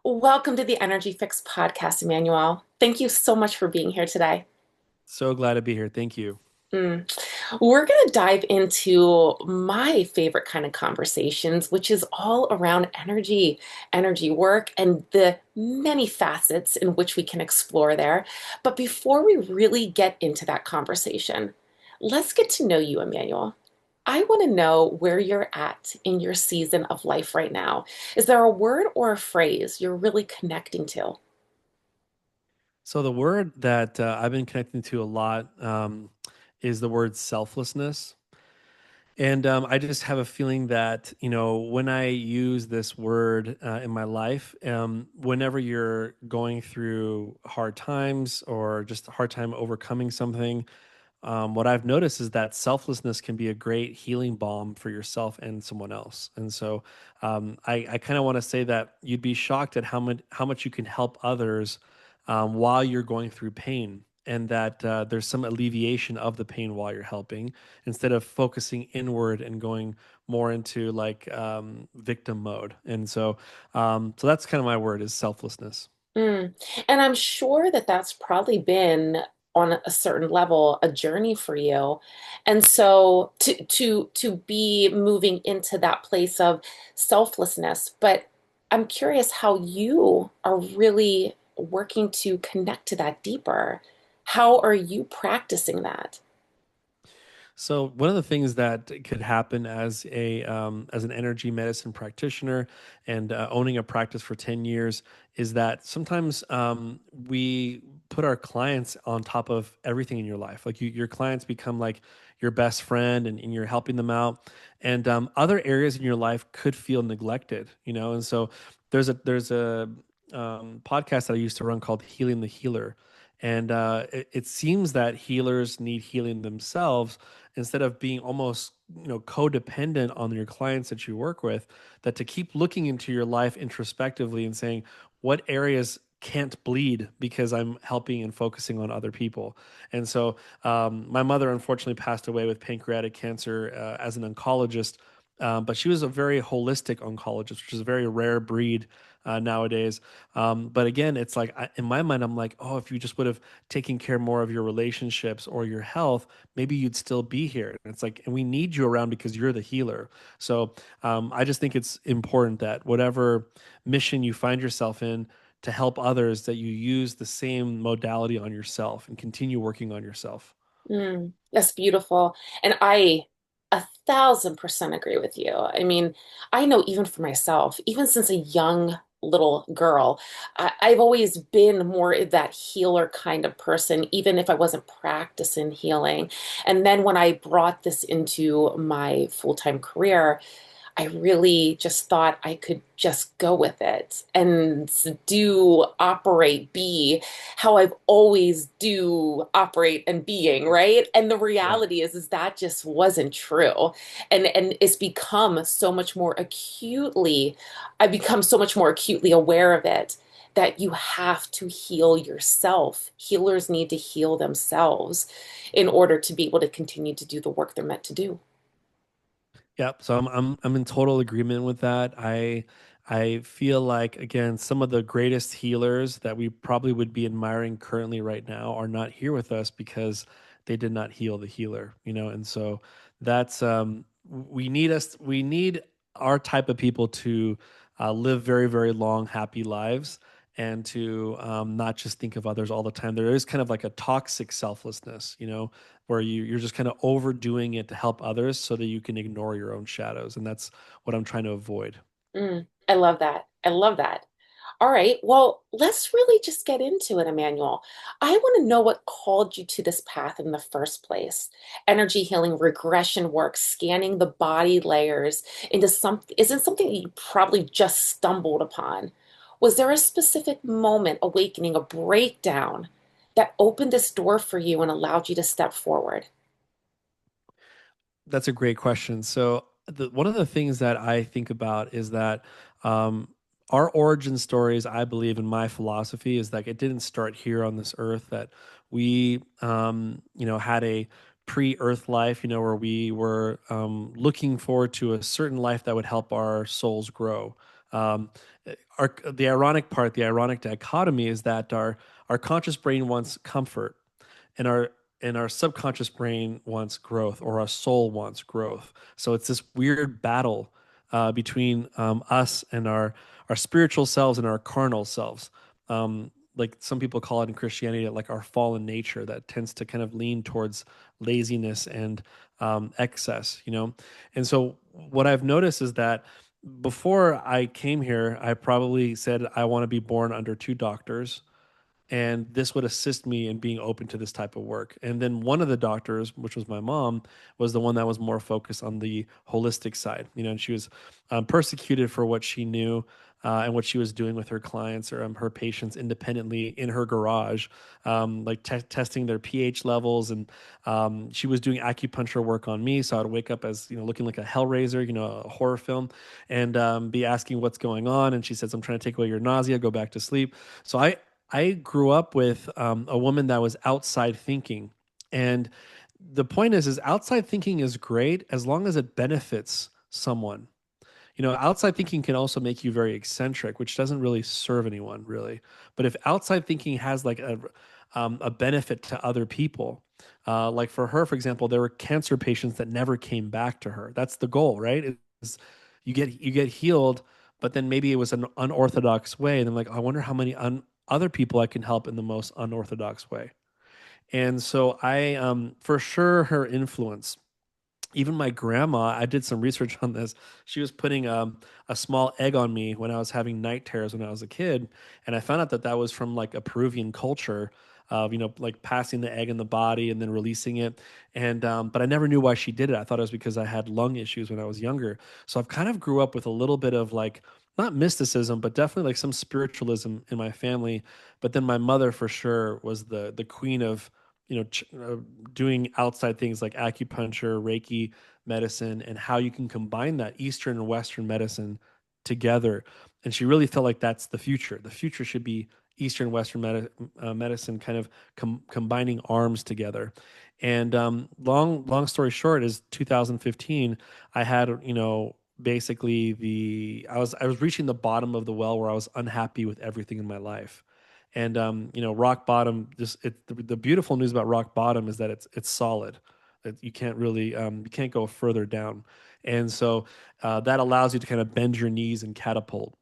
Welcome to the Energy Fix podcast, Emanuel. Thank you so much for being here today. So glad to be here. Thank you. Mm. We're going to dive into my favorite kind of conversations, which is all around energy, energy work, and the many facets in which we can explore there. But before we really get into that conversation, let's get to know you, Emmanuel. I want to know where you're at in your season of life right now. Is there a word or a phrase you're really connecting to? So the word that I've been connecting to a lot is the word selflessness. And I just have a feeling that, when I use this word in my life, whenever you're going through hard times or just a hard time overcoming something, what I've noticed is that selflessness can be a great healing balm for yourself and someone else. And so I kind of want to say that you'd be shocked at how much you can help others while you're going through pain. And that there's some alleviation of the pain while you're helping, instead of focusing inward and going more into like victim mode. And so that's kind of my word is selflessness. Mm. And I'm sure that that's probably been on a certain level a journey for you. And so to be moving into that place of selflessness, but I'm curious how you are really working to connect to that deeper. How are you practicing that? So one of the things that could happen as an energy medicine practitioner and owning a practice for 10 years is that sometimes we put our clients on top of everything in your life. Like your clients become like your best friend, and you're helping them out, and other areas in your life could feel neglected. And so there's a podcast that I used to run called Healing the Healer. And it seems that healers need healing themselves, instead of being almost codependent on your clients that you work with, that to keep looking into your life introspectively and saying what areas can't bleed because I'm helping and focusing on other people. And so my mother unfortunately passed away with pancreatic cancer as an oncologist, but she was a very holistic oncologist, which is a very rare breed nowadays. But again, it's like in my mind, I'm like, oh, if you just would have taken care more of your relationships or your health, maybe you'd still be here. And it's like, and we need you around because you're the healer. So I just think it's important that whatever mission you find yourself in to help others, that you use the same modality on yourself and continue working on yourself. That's beautiful. And I 1,000% agree with you. I mean, I know even for myself, even since a young little girl, I've always been more that healer kind of person, even if I wasn't practicing healing. And then when I brought this into my full-time career, I really just thought I could just go with it and do, operate, be how I've always do operate and being, right? And the Yeah. reality is that just wasn't true. And it's become so much more acutely, I've become so much more acutely aware of it that you have to heal yourself. Healers need to heal themselves in order to be able to continue to do the work they're meant to do. Yeah, so I'm in total agreement with that. I feel like, again, some of the greatest healers that we probably would be admiring currently right now are not here with us because they did not heal the healer. And so that's we need our type of people to live very, very long, happy lives, and to not just think of others all the time. There is kind of like a toxic selflessness, where you're just kind of overdoing it to help others so that you can ignore your own shadows, and that's what I'm trying to avoid. I love that. I love that. All right. Well, let's really just get into it, Emmanuel. I want to know what called you to this path in the first place. Energy healing, regression work, scanning the body layers into something isn't something that you probably just stumbled upon. Was there a specific moment, awakening, a breakdown that opened this door for you and allowed you to step forward? That's a great question. So one of the things that I think about is that um, our origin stories, I believe in my philosophy, is like it didn't start here on this earth. That we had a pre-earth life, where we were looking forward to a certain life that would help our souls grow. Um, the ironic part, the ironic dichotomy is that our conscious brain wants comfort, and our subconscious brain wants growth, or our soul wants growth. So it's this weird battle between us and our spiritual selves and our carnal selves. Like some people call it in Christianity, like our fallen nature that tends to kind of lean towards laziness and excess, you know. And so what I've noticed is that before I came here, I probably said I want to be born under two doctors, and this would assist me in being open to this type of work. And then one of the doctors, which was my mom, was the one that was more focused on the holistic side, you know, and she was persecuted for what she knew. And what she was doing with her clients or her patients independently in her garage, like testing their pH levels, and she was doing acupuncture work on me. So I'd wake up as, you know, looking like a hellraiser, you know, a horror film, and be asking what's going on. And she says, "I'm trying to take away your nausea. Go back to sleep." So I grew up with a woman that was outside thinking, and the point is outside thinking is great as long as it benefits someone. You know, outside thinking can also make you very eccentric, which doesn't really serve anyone really. But if outside thinking has like a benefit to other people, like for her, for example, there were cancer patients that never came back to her. That's the goal, right? Is you get healed, but then maybe it was an unorthodox way, and then like, I wonder how many other people I can help in the most unorthodox way. And so I, for sure, her influence. Even my grandma, I did some research on this. She was putting a small egg on me when I was having night terrors when I was a kid, and I found out that that was from like a Peruvian culture of, you know, like passing the egg in the body and then releasing it. And but I never knew why she did it. I thought it was because I had lung issues when I was younger. So I've kind of grew up with a little bit of like, not mysticism, but definitely like some spiritualism in my family. But then my mother for sure was the queen of, you know, doing outside things like acupuncture, Reiki medicine, and how you can combine that Eastern and Western medicine together. And she really felt like that's the future. The future should be Eastern Western medicine kind of combining arms together. And long story short is 2015. I had, you know, basically I was reaching the bottom of the well where I was unhappy with everything in my life. And you know, rock bottom. Just the beautiful news about rock bottom is that it's solid. That you can't really you can't go further down, and so that allows you to kind of bend your knees and catapult.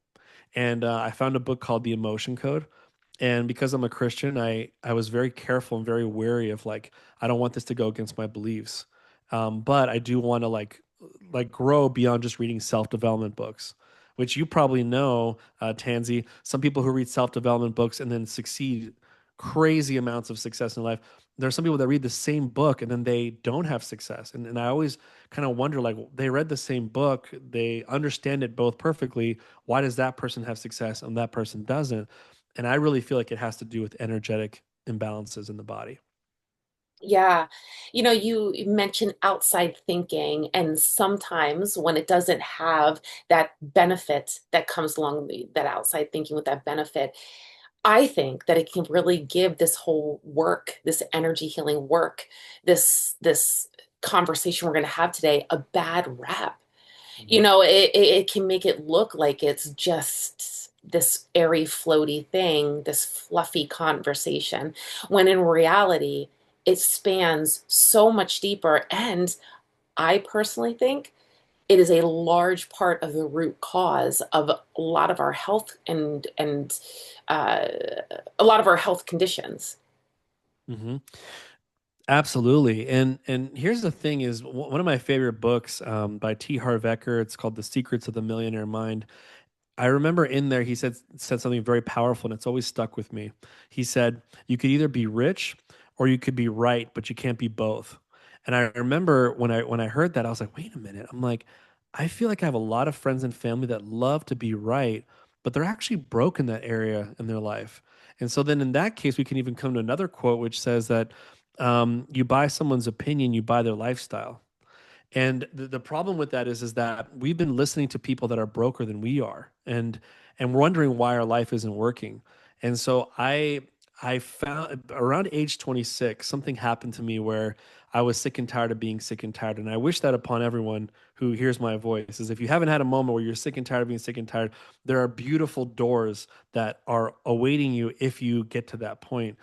And I found a book called The Emotion Code. And because I'm a Christian, I was very careful and very wary of like, I don't want this to go against my beliefs, but I do want to like grow beyond just reading self development books, which you probably know, Tansy. Some people who read self development books and then succeed crazy amounts of success in life. There are some people that read the same book and then they don't have success. And I always kind of wonder, like, they read the same book, they understand it both perfectly. Why does that person have success and that person doesn't? And I really feel like it has to do with energetic imbalances in the body. Yeah. You know, you mentioned outside thinking, and sometimes when it doesn't have that benefit that comes along that outside thinking with that benefit, I think that it can really give this whole work, this energy healing work, this conversation we're going to have today a bad rap. You Mhm. know, it can make it look like it's just this airy, floaty thing, this fluffy conversation, when in reality, it spans so much deeper. And I personally think it is a large part of the root cause of a lot of our health and uh, a lot of our health conditions. Hmm. Absolutely. And here's the thing is one of my favorite books by T. Harv Eker. It's called The Secrets of the Millionaire Mind. I remember in there he said something very powerful, and it's always stuck with me. He said, "You could either be rich or you could be right, but you can't be both." And I remember when I heard that, I was like, "Wait a minute." I'm like, I feel like I have a lot of friends and family that love to be right, but they're actually broke in that area in their life. And so then in that case, we can even come to another quote which says that you buy someone's opinion, you buy their lifestyle. And the problem with that is that we've been listening to people that are broker than we are, and we're wondering why our life isn't working. And so I found around age 26, something happened to me where I was sick and tired of being sick and tired. And I wish that upon everyone who hears my voice is if you haven't had a moment where you're sick and tired of being sick and tired, there are beautiful doors that are awaiting you if you get to that point.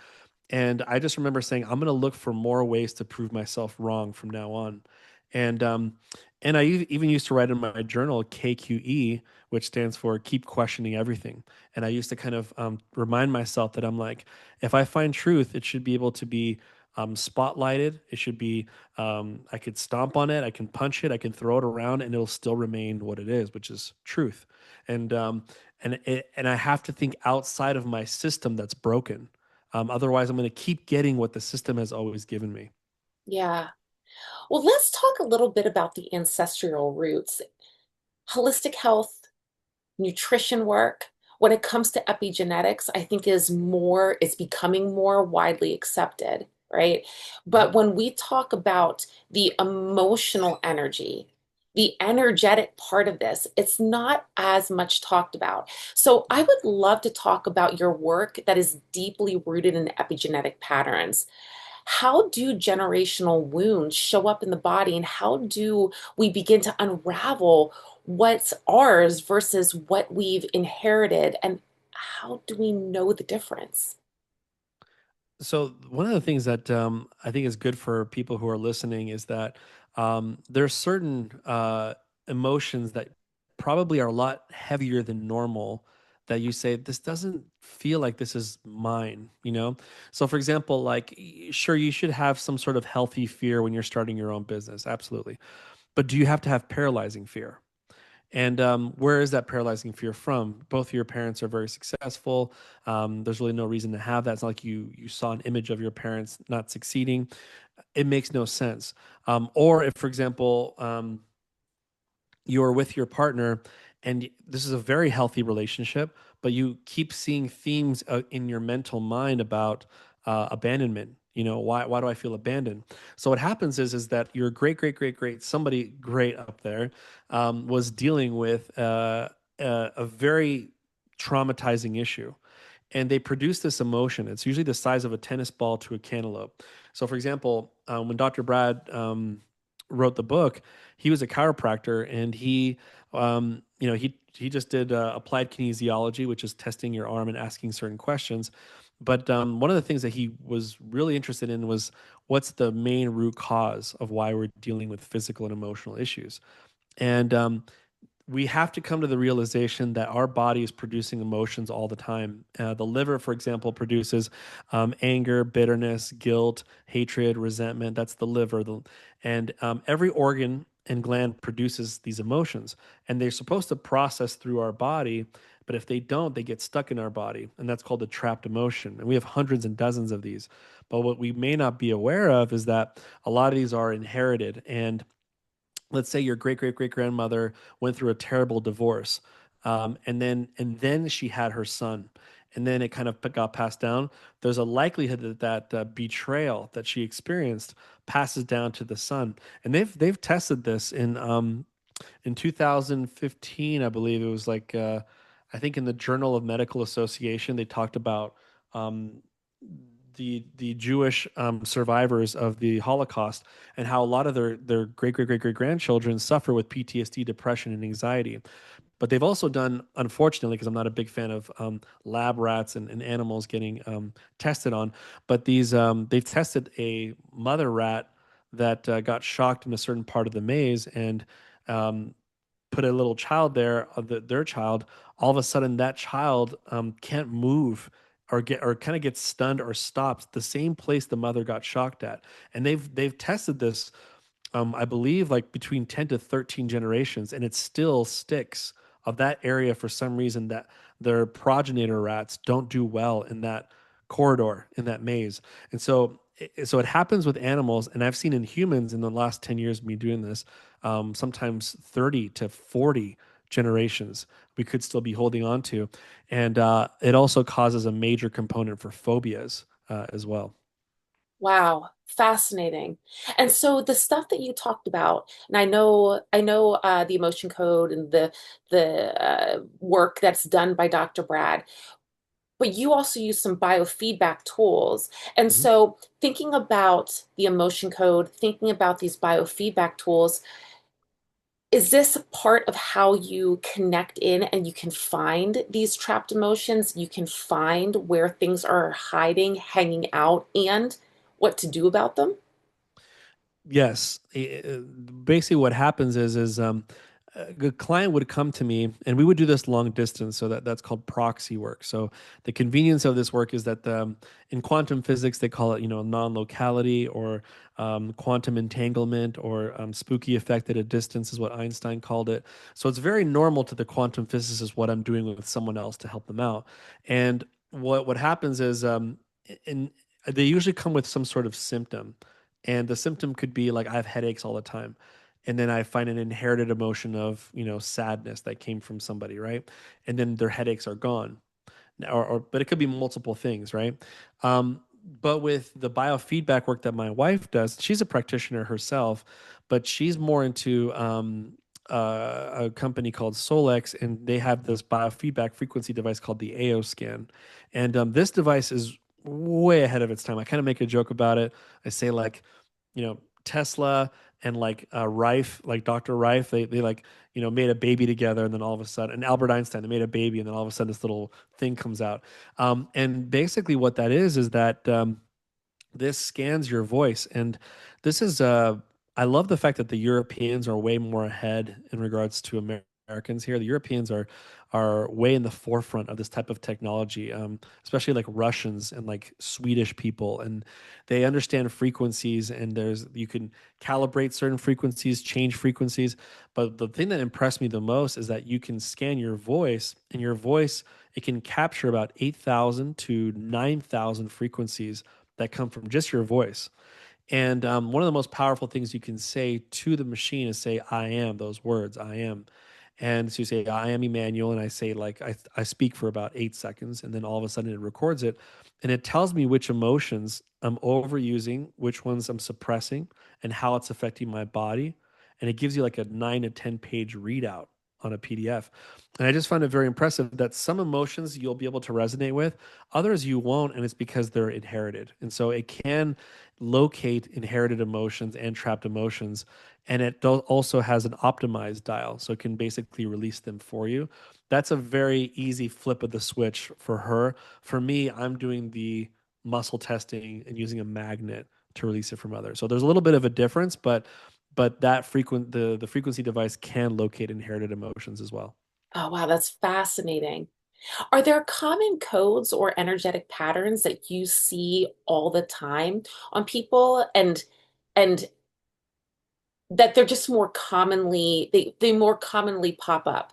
And I just remember saying, I'm going to look for more ways to prove myself wrong from now on. And I even used to write in my journal KQE, which stands for keep questioning everything. And I used to kind of remind myself that I'm like, if I find truth, it should be able to be spotlighted. It should be, I could stomp on it, I can punch it, I can throw it around, and it'll still remain what it is, which is truth. And and I have to think outside of my system that's broken. Otherwise, I'm going to keep getting what the system has always given me. Yeah. Well, let's talk a little bit about the ancestral roots. Holistic health, nutrition work, when it comes to epigenetics, I think is becoming more widely accepted, right? But when we talk about the emotional energy, the energetic part of this, it's not as much talked about. So I would love to talk about your work that is deeply rooted in epigenetic patterns. How do generational wounds show up in the body, and how do we begin to unravel what's ours versus what we've inherited? And how do we know the difference? So one of the things that I think is good for people who are listening is that there's certain emotions that probably are a lot heavier than normal that you say this doesn't feel like this is mine, you know. So for example, like sure you should have some sort of healthy fear when you're starting your own business, absolutely, but do you have to have paralyzing fear? And where is that paralyzing fear from? Both of your parents are very successful. There's really no reason to have that. It's not like you saw an image of your parents not succeeding. It makes no sense. Or if, for example, you're with your partner and this is a very healthy relationship, but you keep seeing themes in your mental mind about abandonment. You know, why do I feel abandoned? So what happens is that your great somebody great up there was dealing with a very traumatizing issue, and they produce this emotion. It's usually the size of a tennis ball to a cantaloupe. So, for example, when Dr. Brad wrote the book, he was a chiropractor, and he just did applied kinesiology, which is testing your arm and asking certain questions. But one of the things that he was really interested in was what's the main root cause of why we're dealing with physical and emotional issues. And we have to come to the realization that our body is producing emotions all the time. The liver, for example, produces anger, bitterness, guilt, hatred, resentment. That's the liver. And every organ and gland produces these emotions, and they're supposed to process through our body. But if they don't, they get stuck in our body, and that's called a trapped emotion. And we have hundreds and dozens of these. But what we may not be aware of is that a lot of these are inherited. And let's say your great grandmother went through a terrible divorce, and then she had her son, and then it kind of got passed down. There's a likelihood that betrayal that she experienced passes down to the son, and they've tested this in 2015, I believe it was like I think in the Journal of Medical Association they talked about um, the Jewish survivors of the Holocaust and how a lot of their great grandchildren suffer with PTSD, depression, and anxiety. But they've also done, unfortunately, because I'm not a big fan of lab rats and animals getting tested on, but they've tested a mother rat that got shocked in a certain part of the maze and um, put a little child there, their child. All of a sudden, that child can't move or kind of gets stunned or stopped the same place the mother got shocked at. And they've tested this I believe like between 10 to 13 generations, and it still sticks of that area for some reason that their progenitor rats don't do well in that corridor, in that maze. And so it happens with animals, and I've seen in humans in the last 10 years of me doing this, sometimes 30 to 40 generations we could still be holding on to. And it also causes a major component for phobias as well. Wow, fascinating. And so the stuff that you talked about, and I know the emotion code and the work that's done by Dr. Brad. but you also use some biofeedback tools. And Mhm. so, thinking about the emotion code, thinking about these biofeedback tools, is this a part of how you connect in and you can find these trapped emotions? You can find where things are hiding, hanging out, and what to do about them? Yes. Basically, what happens is a client would come to me, and we would do this long distance. So that's called proxy work. So the convenience of this work is that in quantum physics they call it non-locality or quantum entanglement or spooky effect at a distance is what Einstein called it. So it's very normal to the quantum physicist what I'm doing with someone else to help them out. And what happens is in they usually come with some sort of symptom, and the symptom could be like I have headaches all the time, and then I find an inherited emotion of sadness that came from somebody, right? And then their headaches are gone, or but it could be multiple things, right? um, but with the biofeedback work that my wife does, she's a practitioner herself, but she's more into a company called Solex, and they have this biofeedback frequency device called the AO scan. And this device is way ahead of its time. I kind of make a joke about it. I say like, Tesla and like Rife, like Dr. Rife, they like, made a baby together, and then all of a sudden, and Albert Einstein, they made a baby, and then all of a sudden this little thing comes out. And basically what that is that this scans your voice. And this is I love the fact that the Europeans are way more ahead in regards to Americans here. The Europeans are way in the forefront of this type of technology, especially like Russians and like Swedish people, and they understand frequencies. And you can calibrate certain frequencies, change frequencies. But the thing that impressed me the most is that you can scan your voice, and your voice, it can capture about 8,000 to 9,000 frequencies that come from just your voice. And one of the most powerful things you can say to the machine is say, I am, those words, I am. And so you say, I am Emanuel. And I say, like, I speak for about 8 seconds. And then all of a sudden it records it. And it tells me which emotions I'm overusing, which ones I'm suppressing, and how it's affecting my body. And it gives you like a 9 to 10 page readout on a PDF. And I just find it very impressive that some emotions you'll be able to resonate with, others you won't. And it's because they're inherited. And so it can locate inherited emotions and trapped emotions. And it also has an optimized dial, so it can basically release them for you. That's a very easy flip of the switch for her. For me, I'm doing the muscle testing and using a magnet to release it from others. So there's a little bit of a difference, but that the frequency device can locate inherited emotions as well. Oh, wow, that's fascinating. Are there common codes or energetic patterns that you see all the time on people, and that they're just more commonly they more commonly pop up?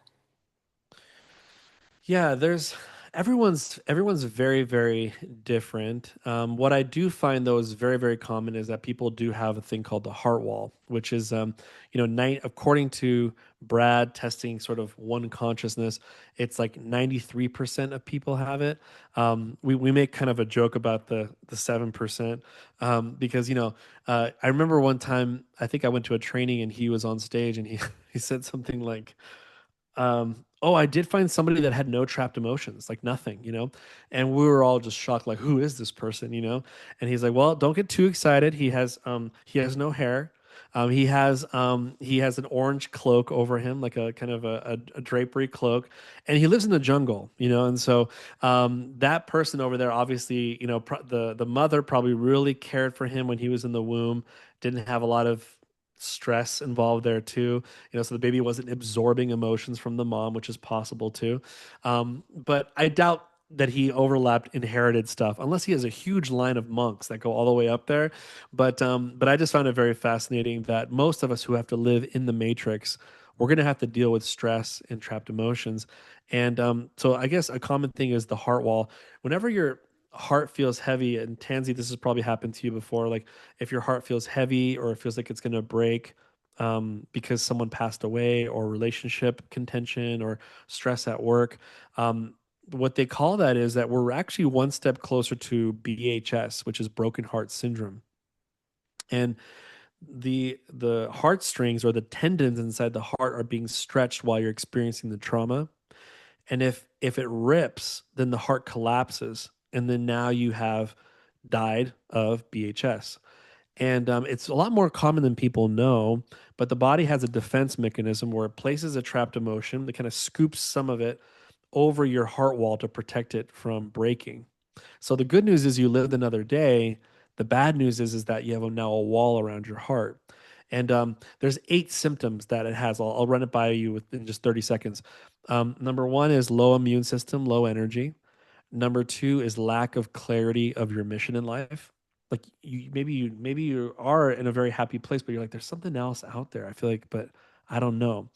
Yeah, there's everyone's very very different. What I do find though is very very common is that people do have a thing called the heart wall, which is according to Brad testing sort of one consciousness, it's like 93% of people have it. We make kind of a joke about the 7%, because I remember one time I think I went to a training and he was on stage and he he said something like, oh, I did find somebody that had no trapped emotions, like nothing, and we were all just shocked, like, who is this person, and he's like, well, don't get too excited. He has no hair. He has an orange cloak over him, like a kind of a drapery cloak, and he lives in the jungle, and so that person over there, obviously, the mother probably really cared for him when he was in the womb, didn't have a lot of stress involved there too, so the baby wasn't absorbing emotions from the mom, which is possible too. But I doubt that he overlapped inherited stuff unless he has a huge line of monks that go all the way up there. But I just found it very fascinating that most of us who have to live in the matrix, we're going to have to deal with stress and trapped emotions. And so I guess a common thing is the heart wall. Whenever your heart feels heavy, and Tansy, this has probably happened to you before, like if your heart feels heavy or it feels like it's going to break, because someone passed away, or relationship contention, or stress at work. What they call that is that we're actually one step closer to BHS, which is broken heart syndrome. And the heartstrings or the tendons inside the heart are being stretched while you're experiencing the trauma. And if it rips, then the heart collapses, and then now you have died of BHS. And it's a lot more common than people know, but the body has a defense mechanism where it places a trapped emotion that kind of scoops some of it over your heart wall to protect it from breaking. So the good news is you lived another day. The bad news is that you have now a wall around your heart. And there's 8 symptoms that it has. I'll run it by you within just 30 seconds. Number one is low immune system, low energy. Number two is lack of clarity of your mission in life. Like maybe you are in a very happy place, but you're like, there's something else out there. I feel like, but I don't know.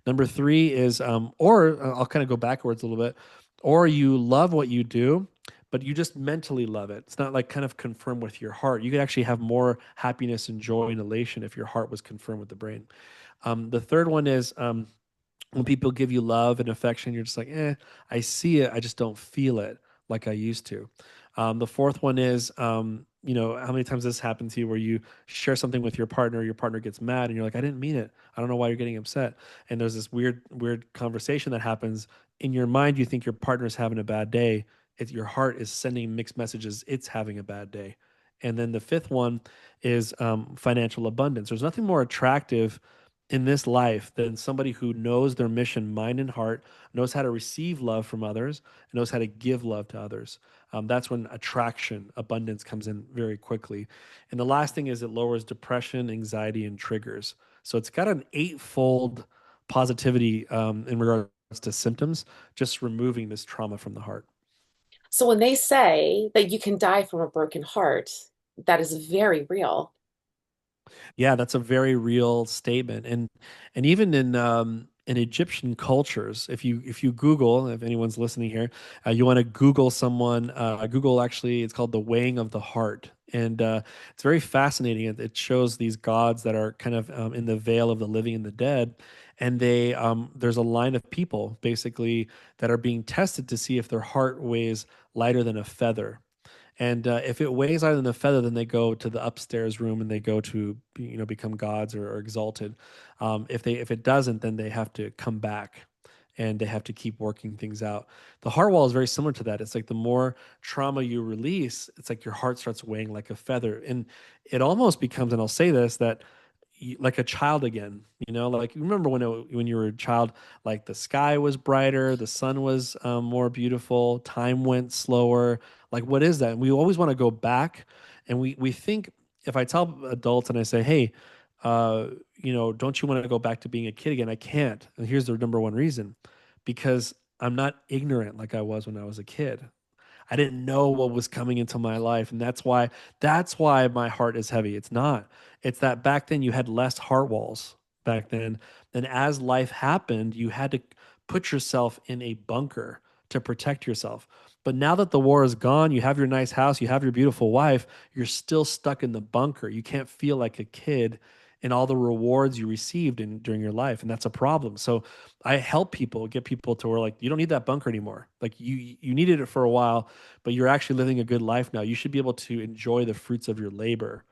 Number three is, or I'll kind of go backwards a little bit, or you love what you do, but you just mentally love it. It's not like kind of confirmed with your heart. You could actually have more happiness and joy and elation if your heart was confirmed with the brain. The third one is when people give you love and affection, you're just like, I see it, I just don't feel it like I used to. The fourth one is, how many times this happened to you where you share something with your partner gets mad, and you're like, I didn't mean it. I don't know why you're getting upset. And there's this weird conversation that happens in your mind. You think your partner's having a bad day. Your heart is sending mixed messages. It's having a bad day. And then the fifth one is financial abundance. There's nothing more attractive in this life than somebody who knows their mission, mind and heart, knows how to receive love from others, and knows how to give love to others. That's when attraction, abundance comes in very quickly. And the last thing is it lowers depression, anxiety, and triggers. So it's got an eightfold positivity in regards to symptoms, just removing this trauma from the heart. So when they say that you can die from a broken heart, that is very real. Yeah, that's a very real statement, and even in Egyptian cultures, if you Google, if anyone's listening here, you want to Google someone. Google actually, it's called the weighing of the heart, and it's very fascinating. It shows these gods that are kind of in the veil of the living and the dead, and they there's a line of people basically that are being tested to see if their heart weighs lighter than a feather. And if it weighs higher than the feather, then they go to the upstairs room and they go to become gods or exalted. If it doesn't, then they have to come back and they have to keep working things out. The heart wall is very similar to that. It's like the more trauma you release, it's like your heart starts weighing like a feather, and it almost becomes. And I'll say this that like a child again, like you remember when you were a child, like the sky was brighter, the sun was more beautiful, time went slower. Like what is that? And we always want to go back, and we think, if I tell adults and I say, hey, don't you want to go back to being a kid again? I can't. And here's the number one reason: because I'm not ignorant like I was when I was a kid. I didn't know what was coming into my life, and that's why my heart is heavy. It's not. It's that back then you had less heart walls back then. And as life happened, you had to put yourself in a bunker to protect yourself. But now that the war is gone, you have your nice house, you have your beautiful wife, you're still stuck in the bunker. You can't feel like a kid in all the rewards you received during your life, and that's a problem. So I help people get people to where, like, you don't need that bunker anymore. Like you needed it for a while, but you're actually living a good life now. You should be able to enjoy the fruits of your labor.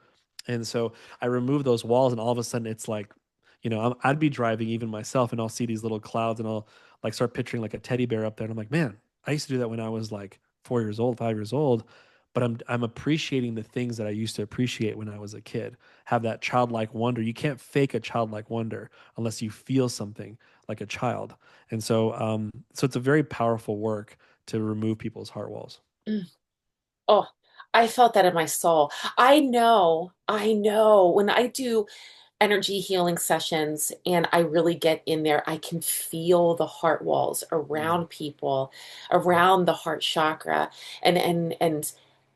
And so I remove those walls, and all of a sudden it's like, I'd be driving even myself, and I'll see these little clouds, and I'll like start picturing like a teddy bear up there, and I'm like, man, I used to do that when I was like 4 years old, 5 years old. But I'm appreciating the things that I used to appreciate when I was a kid. Have that childlike wonder. You can't fake a childlike wonder unless you feel something like a child. And so it's a very powerful work to remove people's heart walls. Mm. Oh, I felt that in my soul. I know when I do energy healing sessions and I really get in there, I can feel the heart walls Mm. around people, around the heart chakra, and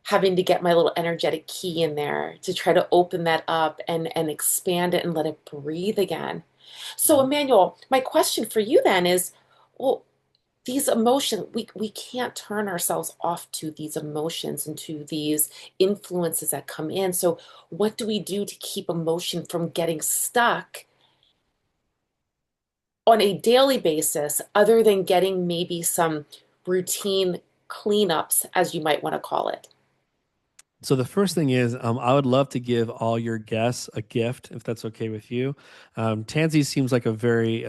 having to get my little energetic key in there to try to open that up and expand it and let it breathe again. So, Mhm. Emmanuel, my question for you then is, well, these emotions, we can't turn ourselves off to these emotions and to these influences that come in. So what do we do to keep emotion from getting stuck on a daily basis other than getting maybe some routine cleanups, as you might want to call it? So the first thing is, I would love to give all your guests a gift, if that's okay with you. Tansy seems like a very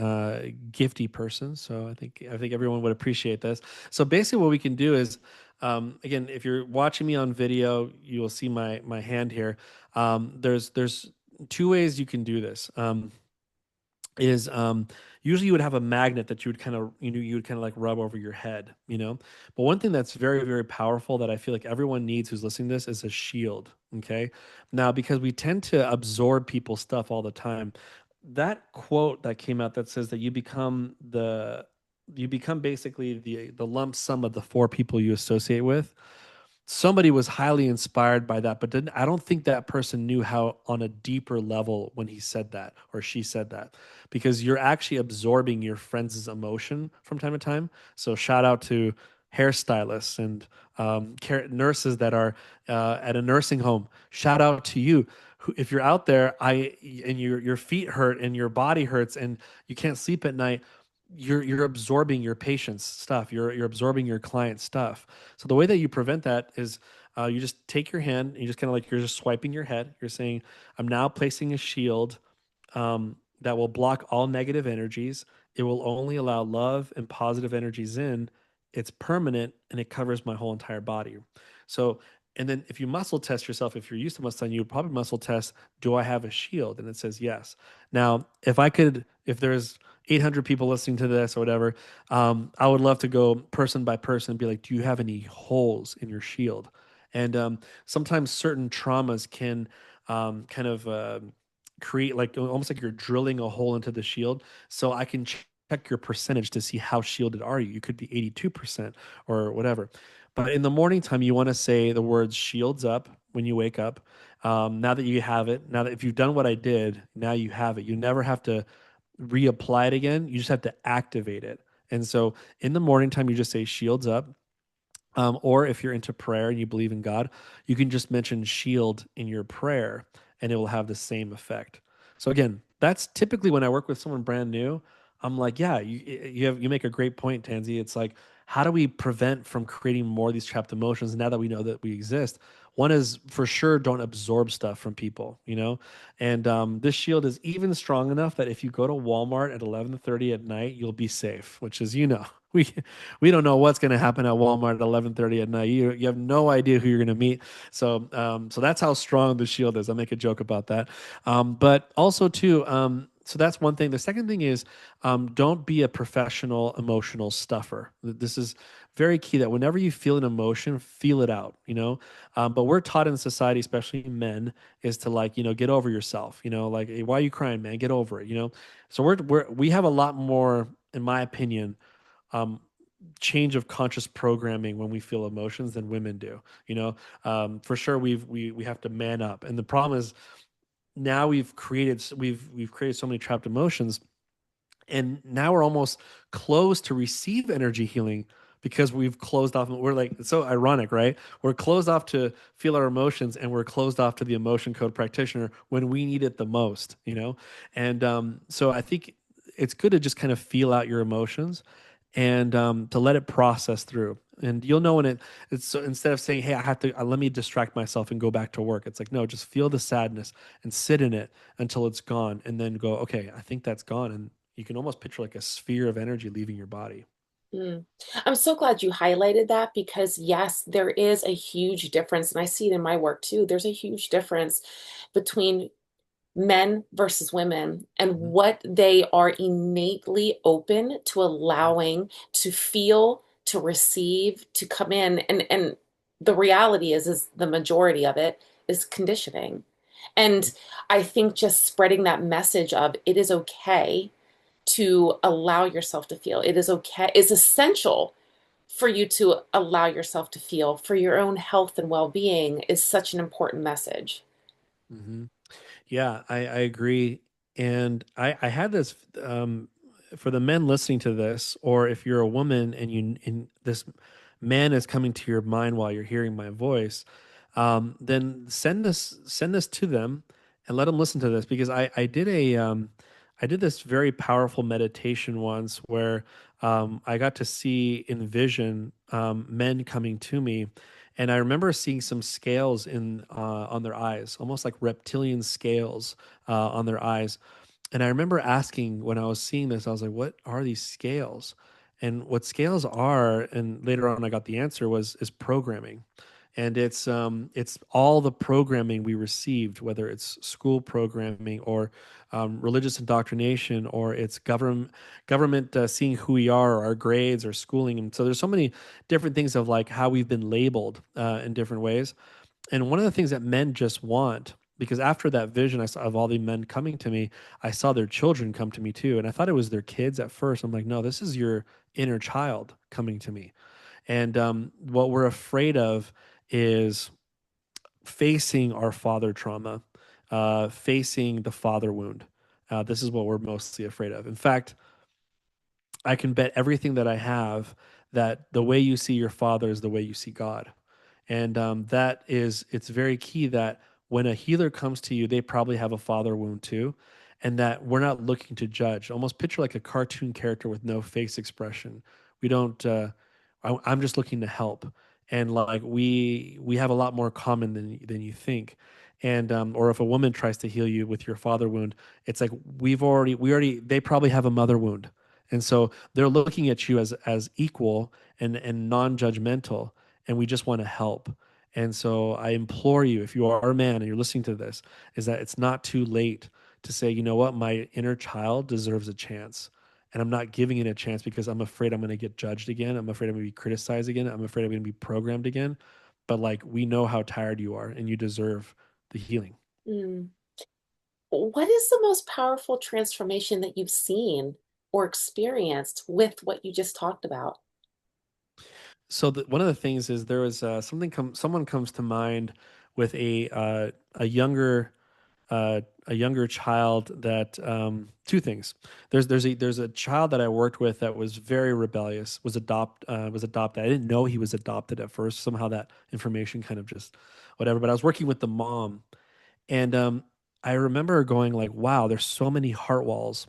gifty person, so I think everyone would appreciate this. So basically, what we can do is, again, if you're watching me on video, you will see my hand here. There's two ways you can do this. Is Usually you would have a magnet that you would kind of you would kind of like rub over your head, but one thing that's very very powerful that I feel like everyone needs who's listening to this is a shield. Okay, now because we tend to absorb people's stuff all the time, that quote that came out that says that you become basically the lump sum of the four people you associate with. Somebody was highly inspired by that, but I don't think that person knew how on a deeper level when he said that or she said that, because you're actually absorbing your friend's emotion from time to time. So shout out to hairstylists and nurses that are at a nursing home. Shout out to you. If you're out there, and your feet hurt and your body hurts and you can't sleep at night, you're absorbing your patient's stuff. You're absorbing your client's stuff. So the way that you prevent that is you just take your hand and you just kind of like you're just swiping your head. You're saying, "I'm now placing a shield that will block all negative energies. It will only allow love and positive energies in. It's permanent and it covers my whole entire body." So, and then if you muscle test yourself, if you're used to muscle, you would probably muscle test, do I have a shield? And it says yes. Now, if there's 800 people listening to this or whatever, I would love to go person by person and be like, do you have any holes in your shield? And sometimes certain traumas can kind of create like almost like you're drilling a hole into the shield. So I can check your percentage to see how shielded are you. You could be 82% or whatever. But in the morning time, you want to say the words shields up when you wake up. Now that you have it, now that if you've done what I did, now you have it. You never have to reapply it again. You just have to activate it. And so in the morning time, you just say shields up. Or if you're into prayer and you believe in God, you can just mention shield in your prayer and it will have the same effect. So again, that's typically when I work with someone brand new, I'm like, yeah, you make a great point, Tansy. It's like, how do we prevent from creating more of these trapped emotions now that we know that we exist? One is for sure don't absorb stuff from people, and this shield is even strong enough that if you go to Walmart at 11:30 at night, you'll be safe, which is, we we don't know what's going to happen at Walmart at 11:30 at night. You have no idea who you're going to meet. So that's how strong the shield is. I make a joke about that. But also too, so that's one thing. The second thing is, don't be a professional emotional stuffer. This is very key, that whenever you feel an emotion, feel it out, but we're taught in society, especially men, is to like, get over yourself, like, "Hey, why are you crying, man? Get over it," So we have a lot more, in my opinion, um, change of conscious programming when we feel emotions than women do. For sure, we have to man up, and the problem is now we've created so many trapped emotions, and now we're almost closed to receive energy healing because we've closed off. We're like, it's so ironic, right? We're closed off to feel our emotions and we're closed off to the emotion code practitioner when we need it the most, and so I think it's good to just kind of feel out your emotions and to let it process through. And you'll know when it's so, instead of saying, "Hey, I have to let me distract myself and go back to work," it's like, no, just feel the sadness and sit in it until it's gone, and then go, "Okay, I think that's gone," and you can almost picture like a sphere of energy leaving your body. Mm. I'm so glad you highlighted that because, yes, there is a huge difference. And I see it in my work too. There's a huge difference between men versus women and Mhm, what they are innately open to mhm, allowing to feel, to receive, to come in. And the reality is the majority of it is conditioning. mhm, And I think just spreading that message of it is okay to allow yourself to feel. It is okay, it's essential for you to allow yourself to feel for your own health and well-being is such an important message. mhm. Yeah, I agree. And I had this for the men listening to this, or if you're a woman and this man is coming to your mind while you're hearing my voice, then send this to them and let them listen to this, because I did this very powerful meditation once where I got to see, envision men coming to me, And I remember seeing some scales in on their eyes, almost like reptilian scales on their eyes. And I remember asking when I was seeing this, I was like, "What are these scales?" And what scales are, and later on I got the answer was is programming, and it's all the programming we received, whether it's school programming or religious indoctrination, or it's government seeing who we are, or our grades, or schooling. And so there's so many different things of like how we've been labeled in different ways. And one of the things that men just want, because after that vision I saw of all the men coming to me, I saw their children come to me too. And I thought it was their kids at first. I'm like, no, this is your inner child coming to me. And what we're afraid of is facing our father trauma, facing the father wound. This is what we're mostly afraid of. In fact, I can bet everything that I have that the way you see your father is the way you see God. And that is, it's very key that when a healer comes to you, they probably have a father wound too. And that we're not looking to judge. Almost picture like a cartoon character with no face expression. We don't, I'm just looking to help. And like we have a lot more common than you think. And or if a woman tries to heal you with your father wound, it's like they probably have a mother wound. And so they're looking at you as equal and non-judgmental, and we just want to help. And so I implore you, if you are a man and you're listening to this, is that it's not too late to say, you know what, my inner child deserves a chance. And I'm not giving it a chance because I'm afraid I'm going to get judged again. I'm afraid I'm going to be criticized again. I'm afraid I'm going to be programmed again. But like, we know how tired you are and you deserve the healing. Mm. What is the most powerful transformation that you've seen or experienced with what you just talked about? So one of the things is there was someone comes to mind with a younger a younger child that two things. There's a child that I worked with that was very rebellious, was adopted. I didn't know he was adopted at first. Somehow that information kind of just whatever. But I was working with the mom, and I remember going like, "Wow, there's so many heart walls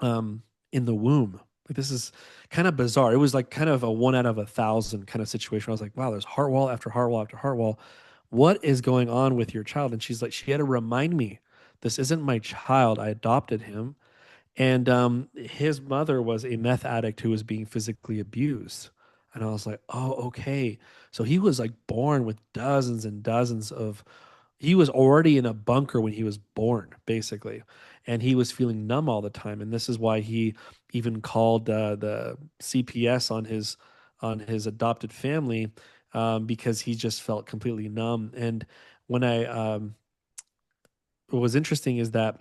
in the womb." Like this is kind of bizarre. It was like kind of a 1 out of 1,000 kind of situation. I was like, wow, there's heart wall after heart wall after heart wall. What is going on with your child? And she's like, she had to remind me, this isn't my child. I adopted him. And his mother was a meth addict who was being physically abused. And I was like, oh, okay. So he was like born with dozens and dozens of, he was already in a bunker when he was born, basically. And he was feeling numb all the time. And this is why he even called the CPS on his adopted family because he just felt completely numb. And when what was interesting is that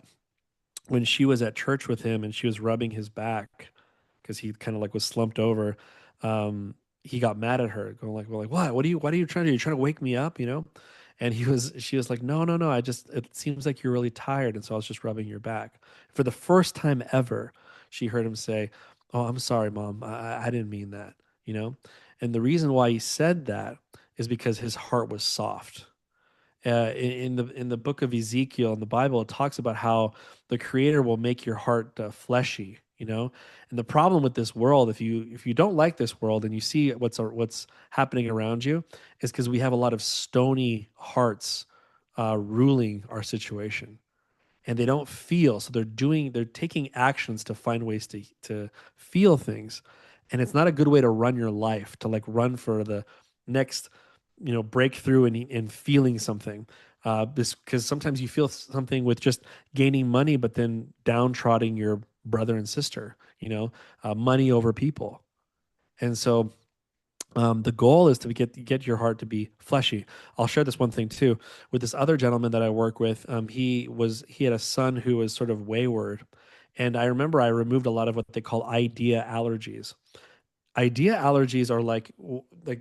when she was at church with him and she was rubbing his back because he kind of like was slumped over, um, he got mad at her, going like, "Well, like what? What are you trying to do? You're trying to wake me up, you know?" And she was like, "No, no, no. It seems like you're really tired, and so I was just rubbing your back." For the first time ever, she heard him say, "Oh, I'm sorry, mom. I didn't mean that," you know? And the reason why he said that is because his heart was soft in the book of Ezekiel in the Bible, it talks about how the Creator will make your heart fleshy. You know, and the problem with this world, if you don't like this world and you see what's happening around you, is because we have a lot of stony hearts ruling our situation and they don't feel, so they're taking actions to find ways to feel things, and it's not a good way to run your life, to like run for the next breakthrough and feeling something, because sometimes you feel something with just gaining money but then downtrodden your brother and sister, money over people. And so the goal is to get your heart to be fleshy. I'll share this one thing too with this other gentleman that I work with. He had a son who was sort of wayward, and I remember I removed a lot of what they call idea allergies. Idea allergies are like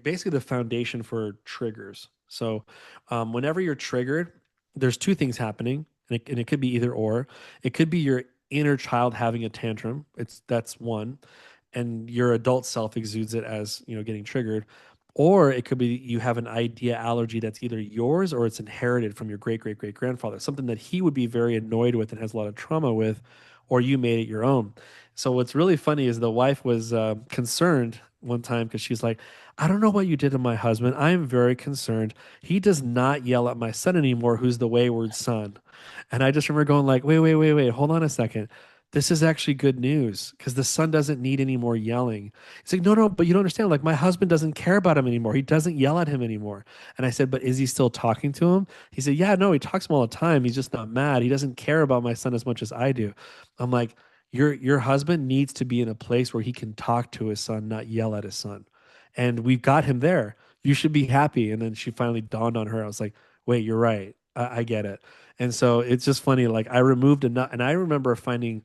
basically the foundation for triggers. So whenever you're triggered, there's two things happening, and it could be either or. It could be your inner child having a tantrum. That's one, and your adult self exudes it as getting triggered. Or it could be you have an idea allergy that's either yours or it's inherited from your great great great grandfather, something that he would be very annoyed with and has a lot of trauma with, or you made it your own. So what's really funny is the wife was concerned one time because she's like, I don't know what you did to my husband. I am very concerned. He does not yell at my son anymore, who's the wayward son. And I just remember going like, wait, hold on a second. This is actually good news because the son doesn't need any more yelling. He's like, no, but you don't understand. Like, my husband doesn't care about him anymore. He doesn't yell at him anymore. And I said, but is he still talking to him? He said, yeah, no, he talks to him all the time. He's just not mad. He doesn't care about my son as much as I do. I'm like, your husband needs to be in a place where he can talk to his son, not yell at his son. And we've got him there. You should be happy. And then she finally dawned on her. I was like, wait, you're right. I get it. And so it's just funny. Like, I removed enough, and I remember finding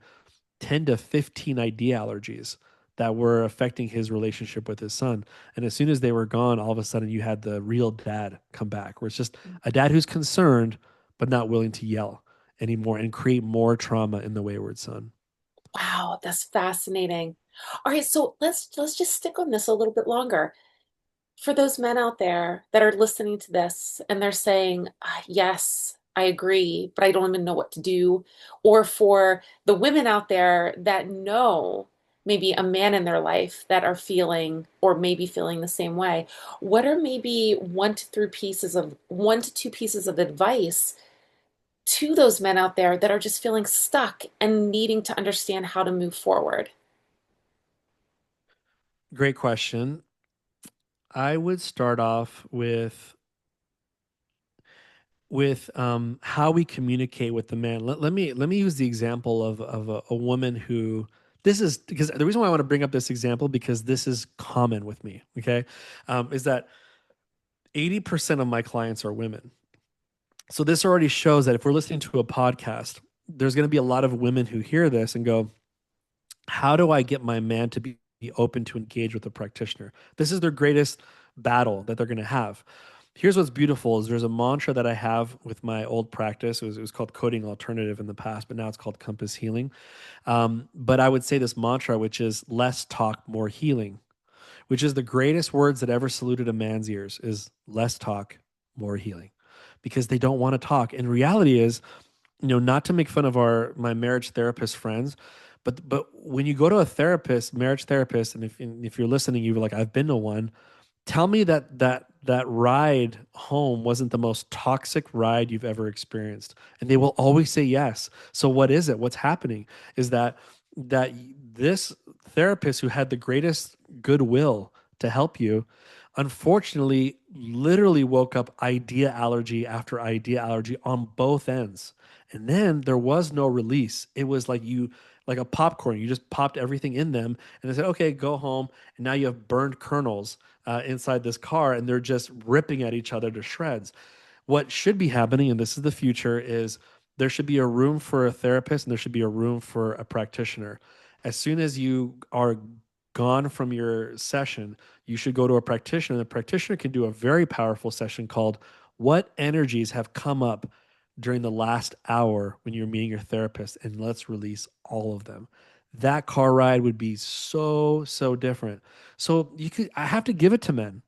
10 to 15 idea allergies that were affecting his relationship with his son. And as soon as they were gone, all of a sudden you had the real dad come back, where it's just a dad who's concerned, but not willing to yell anymore and create more trauma in the wayward son. Wow, that's fascinating. All right, so let's just stick on this a little bit longer. For those men out there that are listening to this and they're saying, "Ah, yes, I agree, but I don't even know what to do." Or for the women out there that know maybe a man in their life that are feeling or maybe feeling the same way, what are maybe one to two pieces of advice to those men out there that are just feeling stuck and needing to understand how to move forward? Great question. I would start off with how we communicate with the man. Let me use the example of a woman who, this is because the reason why I want to bring up this example, because this is common with me. Okay, is that 80% of my clients are women. So this already shows that if we're listening to a podcast, there's going to be a lot of women who hear this and go, how do I get my man to be open to engage with a practitioner? This is their greatest battle that they're going to have. Here's what's beautiful is there's a mantra that I have with my old practice. It was called coding alternative in the past, but now it's called compass healing. But I would say this mantra, which is less talk, more healing, which is the greatest words that ever saluted a man's ears, is less talk, more healing, because they don't want to talk. And reality is, not to make fun of my marriage therapist friends, but when you go to a therapist, marriage therapist, and if you're listening, you're like, I've been to one. Tell me that ride home wasn't the most toxic ride you've ever experienced, and they will always say yes. So what is it? What's happening is that this therapist who had the greatest goodwill to help you, unfortunately, literally woke up idea allergy after idea allergy on both ends. And then there was no release. It was like a popcorn. You just popped everything in them, and they said, "Okay, go home." And now you have burned kernels inside this car, and they're just ripping at each other to shreds. What should be happening, and this is the future, is there should be a room for a therapist and there should be a room for a practitioner. As soon as you are gone from your session, you should go to a practitioner. The practitioner can do a very powerful session called "What Energies Have Come Up During the Last Hour When You're Meeting Your Therapist, and let's release all of them." That car ride would be so different. So I have to give it to men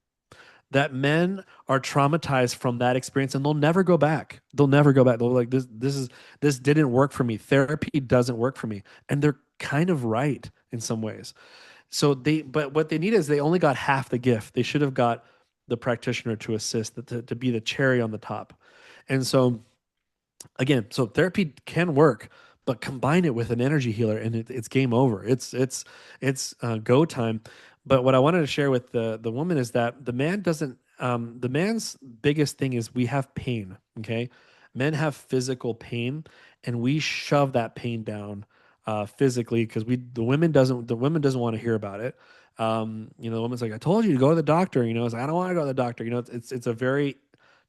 that men are traumatized from that experience and they'll never go back. They'll never go back. They'll be like, this didn't work for me. Therapy doesn't work for me. And they're kind of right in some ways. But what they need is they only got half the gift. They should have got the practitioner to assist, to be the cherry on the top. And so again, so therapy can work, but combine it with an energy healer, and it's game over. It's go time. But what I wanted to share with the woman is that the man doesn't. The man's biggest thing is we have pain. Okay, men have physical pain, and we shove that pain down physically because the women doesn't want to hear about it. The woman's like, I told you to go to the doctor. It's like, I don't want to go to the doctor. It's a very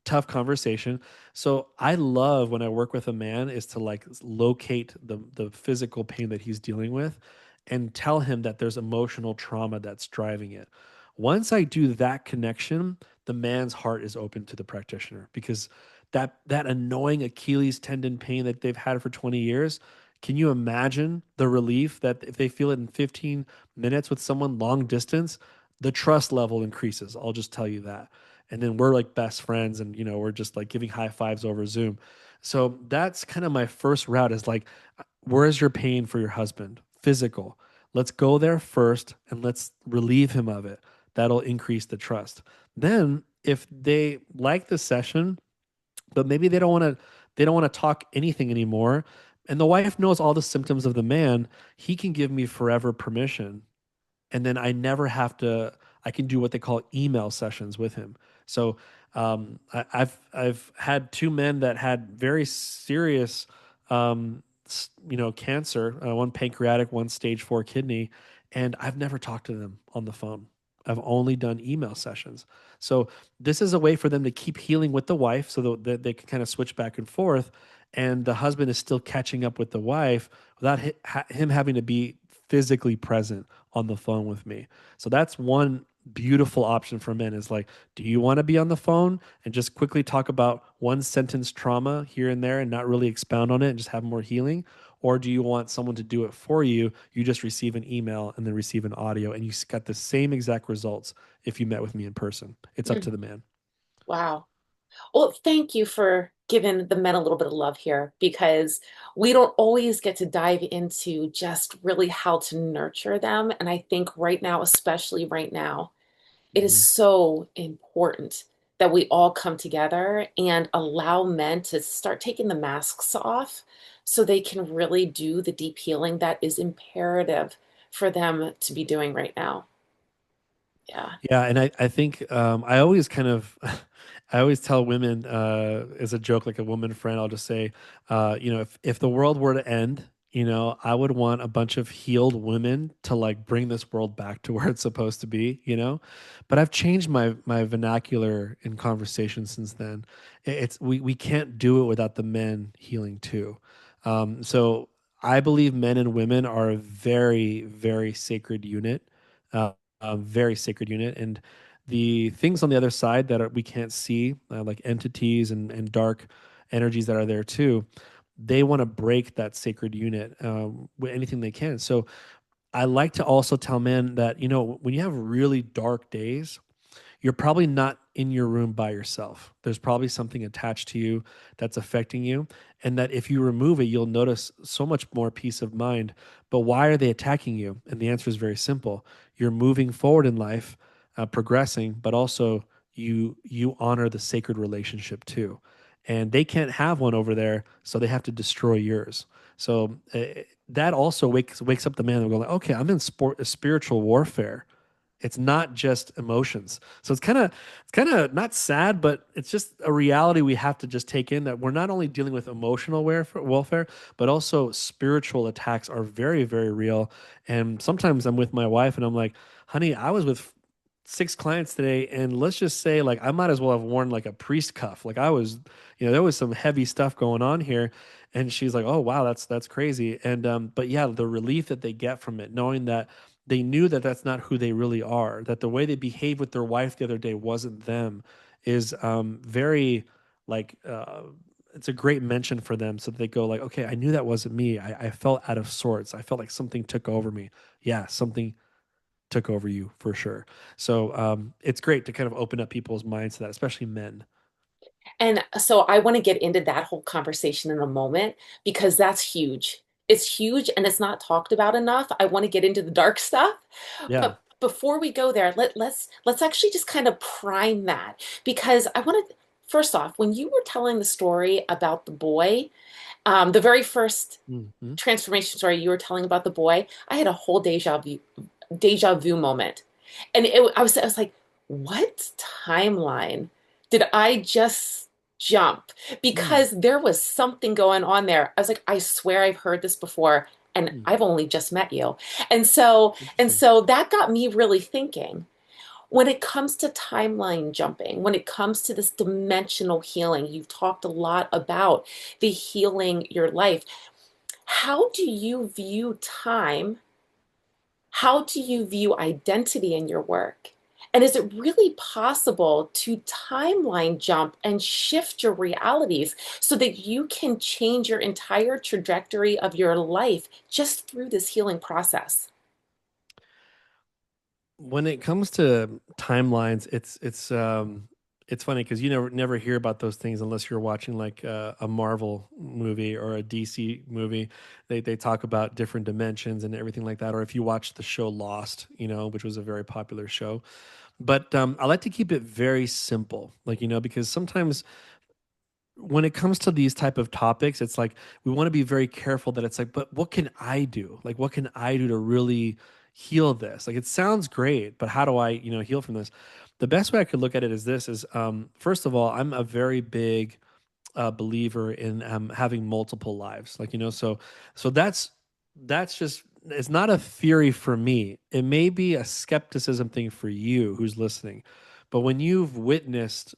tough conversation. So I love when I work with a man is to like locate the physical pain that he's dealing with and tell him that there's emotional trauma that's driving it. Once I do that connection, the man's heart is open to the practitioner because that annoying Achilles tendon pain that they've had for 20 years, can you imagine the relief that if they feel it in 15 minutes with someone long distance, the trust level increases. I'll just tell you that. And then we're like best friends and we're just like giving high fives over Zoom. So that's kind of my first route is like, where is your pain for your husband? Physical. Let's go there first and let's relieve him of it. That'll increase the trust. Then, if they like the session, but maybe they don't want to talk anything anymore, and the wife knows all the symptoms of the man, he can give me forever permission, and then I never have to. I can do what they call email sessions with him. So I've had two men that had very serious, cancer. One pancreatic, one stage 4 kidney, and I've never talked to them on the phone. I've only done email sessions. So this is a way for them to keep healing with the wife, so that they can kind of switch back and forth, and the husband is still catching up with the wife without him having to be physically present on the phone with me. So that's one beautiful option for men is like, do you want to be on the phone and just quickly talk about one sentence trauma here and there and not really expound on it and just have more healing? Or do you want someone to do it for you? You just receive an email and then receive an audio, and you got the same exact results if you met with me in person. It's up Mm, to the man. wow. Well, thank you for giving the men a little bit of love here because we don't always get to dive into just really how to nurture them. And I think right now, especially right now, it is Mhm. so important that we all come together and allow men to start taking the masks off so they can really do the deep healing that is imperative for them to be doing right now. Yeah. Yeah, and I think I always kind of I always tell women as a joke, like a woman friend, I'll just say, if the world were to end, I would want a bunch of healed women to like bring this world back to where it's supposed to be, But I've changed my vernacular in conversation since then. It's we can't do it without the men healing too. So I believe men and women are a very, very sacred unit. Uh, a very sacred unit. And the things on the other side that we can't see, like entities and dark energies that are there too, they want to break that sacred unit with anything they can. So I like to also tell men that, when you have really dark days, you're probably not in your room by yourself. There's probably something attached to you that's affecting you. And that if you remove it, you'll notice so much more peace of mind. But why are they attacking you? And the answer is very simple. You're moving forward in life, progressing, but also you honor the sacred relationship too. And they can't have one over there, so they have to destroy yours. So that also wakes up the man and go like, okay, I'm in spiritual warfare. It's not just emotions. So it's kind of not sad, but it's just a reality we have to just take in that we're not only dealing with emotional welfare, but also spiritual attacks are very, very real. And sometimes I'm with my wife and I'm like, honey, I was with 6 clients today, and let's just say like I might as well have worn like a priest cuff. Like I was, there was some heavy stuff going on here. And she's like, oh wow, that's crazy. And but yeah, the relief that they get from it, knowing that they knew that that's not who they really are, that the way they behaved with their wife the other day wasn't them, is very like it's a great mention for them. So that they go like, okay, I knew that wasn't me. I felt out of sorts. I felt like something took over me. Yeah, something took over you for sure. So it's great to kind of open up people's minds to that, especially men. And so I want to get into that whole conversation in a moment because that's huge. It's huge and it's not talked about enough. I want to get into the dark stuff, Yeah. but before we go there, let's actually just kind of prime that because I want to first off, when you were telling the story about the boy, the very first Hmm. transformation story you were telling about the boy, I had a whole deja vu moment. And I was like, what timeline did I just jump? Mm. Because there was something going on there. I was like, I swear I've heard this before and Mm. I've only just met you. And Interesting. so that got me really thinking. When it comes to timeline jumping, when it comes to this dimensional healing, you've talked a lot about the healing your life. How do you view time? How do you view identity in your work? And is it really possible to timeline jump and shift your realities so that you can change your entire trajectory of your life just through this healing process? When it comes to timelines, it's It's funny because you never hear about those things unless you're watching like a Marvel movie or a DC movie. They talk about different dimensions and everything like that. Or if you watch the show Lost, which was a very popular show. But I like to keep it very simple, like because sometimes when it comes to these type of topics, it's like we want to be very careful that it's like, but what can I do? Like, what can I do to really heal this? Like, it sounds great, but how do I, heal from this? The best way I could look at it is this: is first of all, I'm a very big believer in having multiple lives. Like so that's just it's not a theory for me. It may be a skepticism thing for you who's listening, but when you've witnessed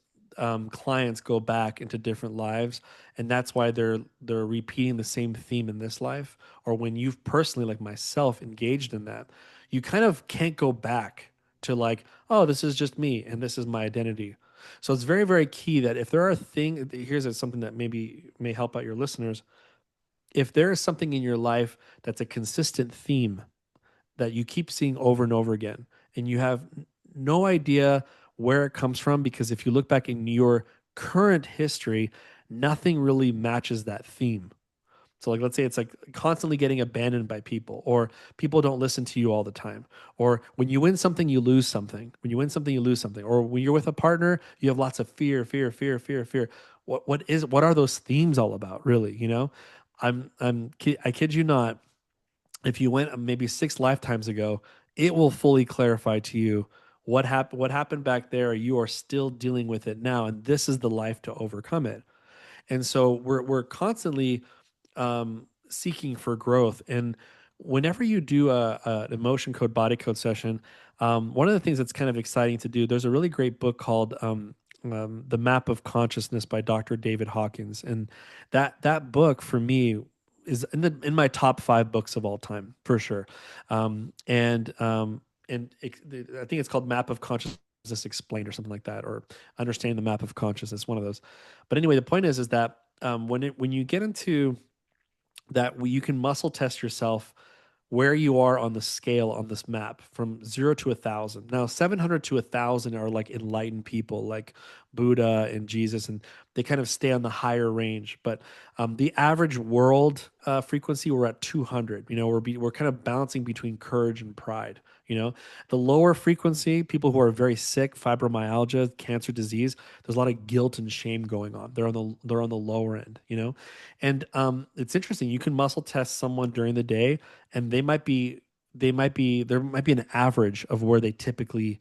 clients go back into different lives, and that's why they're repeating the same theme in this life, or when you've personally, like myself, engaged in that, you kind of can't go back to like, oh, this is just me and this is my identity. So it's very, very key that if there are things, here's something that maybe may help out your listeners. If there is something in your life that's a consistent theme that you keep seeing over and over again, and you have no idea where it comes from, because if you look back in your current history, nothing really matches that theme. So like let's say it's like constantly getting abandoned by people, or people don't listen to you all the time, or when you win something you lose something. When you win something you lose something, or when you're with a partner you have lots of fear, fear, fear, fear, fear. What are those themes all about, really, I kid you not, if you went maybe 6 lifetimes ago, it will fully clarify to you what happened back there. You are still dealing with it now, and this is the life to overcome it. And so we're constantly seeking for growth. And whenever you do an emotion code body code session, one of the things that's kind of exciting to do, there's a really great book called The Map of Consciousness by Dr. David Hawkins. And that book for me is in my top 5 books of all time for sure. I think it's called Map of Consciousness Explained or something like that, or Understanding the Map of Consciousness, one of those. But anyway, the point is that when you get into that, you can muscle test yourself where you are on the scale on this map from 0 to 1,000. Now, 700 to 1,000 are like enlightened people, like Buddha and Jesus, and they kind of stay on the higher range. But the average world frequency, we're at 200. We're kind of balancing between courage and pride. The lower frequency, people who are very sick, fibromyalgia, cancer disease, there's a lot of guilt and shame going on. They're on the lower end. And it's interesting. You can muscle test someone during the day, and there might be an average of where they typically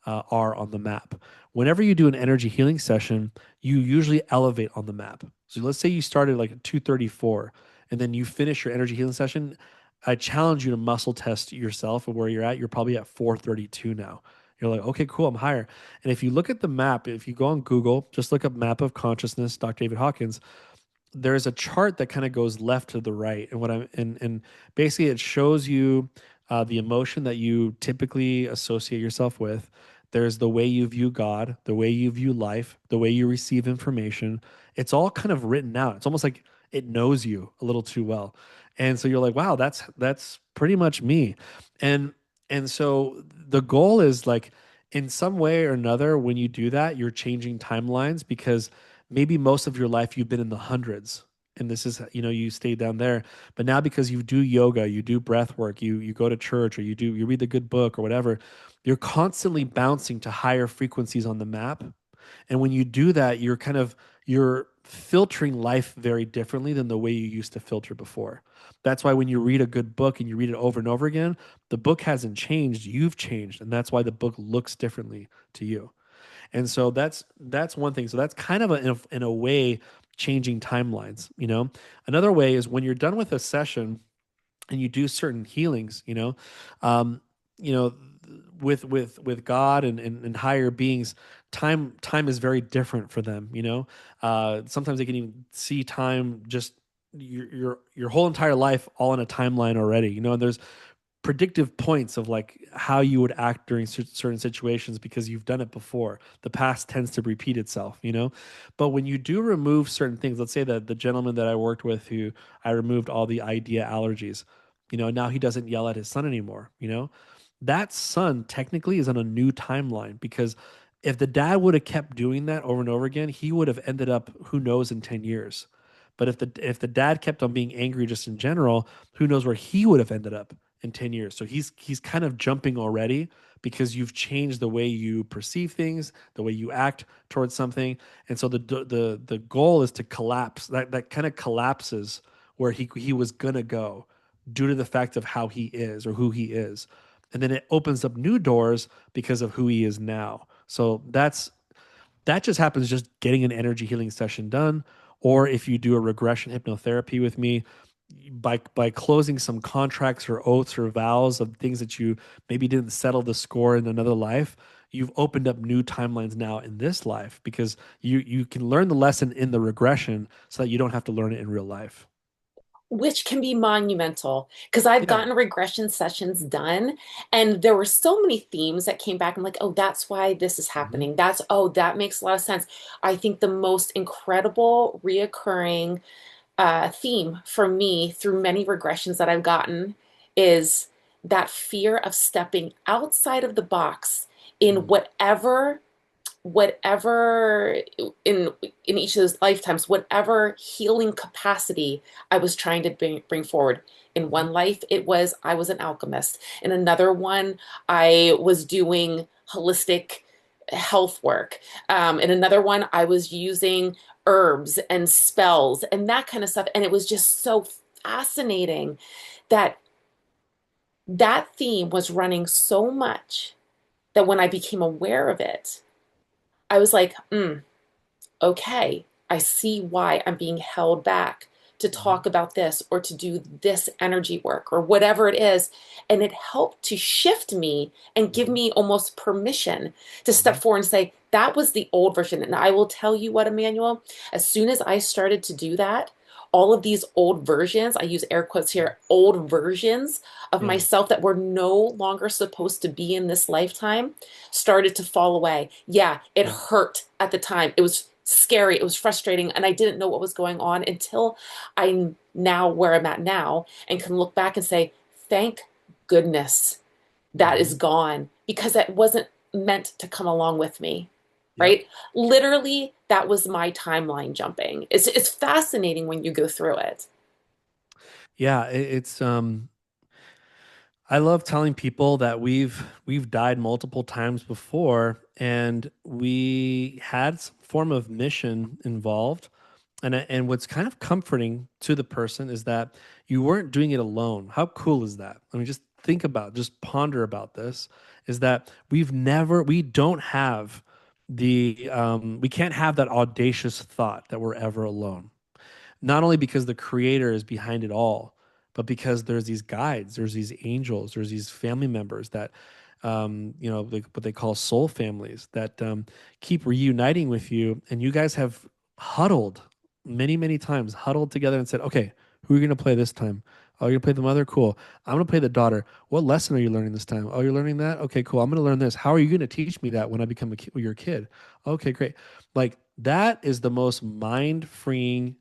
are on the map. Whenever you do an energy healing session, you usually elevate on the map. So let's say you started like at 234, and then you finish your energy healing session. I challenge you to muscle test yourself of where you're at. You're probably at 432 now. You're like, okay, cool, I'm higher. And if you look at the map, if you go on Google, just look up Map of Consciousness, Dr. David Hawkins, there's a chart that kind of goes left to the right, and and basically it shows you the emotion that you typically associate yourself with. There's the way you view God, the way you view life, the way you receive information. It's all kind of written out. It's almost like it knows you a little too well, and so you're like, wow, that's pretty much me. And so the goal is like, in some way or another, when you do that, you're changing timelines, because maybe most of your life you've been in the hundreds, and this is, you stay down there. But now, because you do yoga, you do breath work, you go to church, or you read the good book or whatever, you're constantly bouncing to higher frequencies on the map. And when you do that, you're filtering life very differently than the way you used to filter before. That's why when you read a good book and you read it over and over again, the book hasn't changed, you've changed, and that's why the book looks differently to you. And so that's one thing. So that's kind of in a way changing timelines. Another way is when you're done with a session and you do certain healings. Um, you know, with God and higher beings, time is very different for them. Sometimes they can even see time, just your whole entire life all in a timeline already. And there's predictive points of like how you would act during certain situations, because you've done it before. The past tends to repeat itself. But when you do remove certain things, let's say that the gentleman that I worked with, who I removed all the idea allergies, now he doesn't yell at his son anymore. That son technically is on a new timeline, because If the dad would have kept doing that over and over again, he would have ended up, who knows, in 10 years. But if the dad kept on being angry just in general, who knows where he would have ended up in 10 years. So he's kind of jumping already because you've changed the way you perceive things, the way you act towards something. And so the goal is to collapse. That kind of collapses where he was gonna go due to the fact of how he is or who he is. And then it opens up new doors because of who he is now. So that just happens just getting an energy healing session done. Or if you do a regression hypnotherapy with me, by closing some contracts or oaths or vows of things that you maybe didn't settle the score in another life, you've opened up new timelines now in this life because you can learn the lesson in the regression so that you don't have to learn it in real life. Which can be monumental because I've Yeah. gotten regression sessions done and there were so many themes that came back. I'm like, oh, that's why this is Hmm. happening. Oh, that makes a lot of sense. I think the most incredible reoccurring theme for me through many regressions that I've gotten is that fear of stepping outside of the box in Hmm. whatever in each of those lifetimes, whatever healing capacity I was trying to bring forward. In Hmm. one life, it was I was an alchemist. In another one, I was doing holistic health work. In another one, I was using herbs and spells and that kind of stuff. And it was just so fascinating that that theme was running so much that when I became aware of it, I was like, okay, I see why I'm being held back to Hmm. talk about this or to do this energy work or whatever it is. And it helped to shift me and give Hmm. me almost permission to step Hmm. forward and say, that was the old version. And I will tell you what, Emmanuel, as soon as I started to do that, all of these old versions, I use air quotes here, old versions of Yeah. myself that were no longer supposed to be in this lifetime started to fall away. Yeah, it Yeah. hurt at the time. It was scary. It was frustrating. And I didn't know what was going on until I'm now where I'm at now and can look back and say, thank goodness that is Hmm. gone because that wasn't meant to come along with me. Yep. Right? Literally, that was my timeline jumping. It's fascinating when you go through it. Yeah. It's I love telling people that we've died multiple times before and we had some form of mission involved. And what's kind of comforting to the person is that you weren't doing it alone. How cool is that? I mean, just think about, just ponder about this is that we don't have we can't have that audacious thought that we're ever alone, not only because the creator is behind it all, but because there's these guides, there's these angels, there's these family members that, what they call soul families that keep reuniting with you. And you guys have huddled many, many times, huddled together and said, okay, who are you going to play this time? Oh, you're going to play the mother? Cool. I'm going to play the daughter. What lesson are you learning this time? Oh, you're learning that? Okay, cool. I'm going to learn this. How are you going to teach me that when I become your kid? Okay, great. Like that is the most mind freeing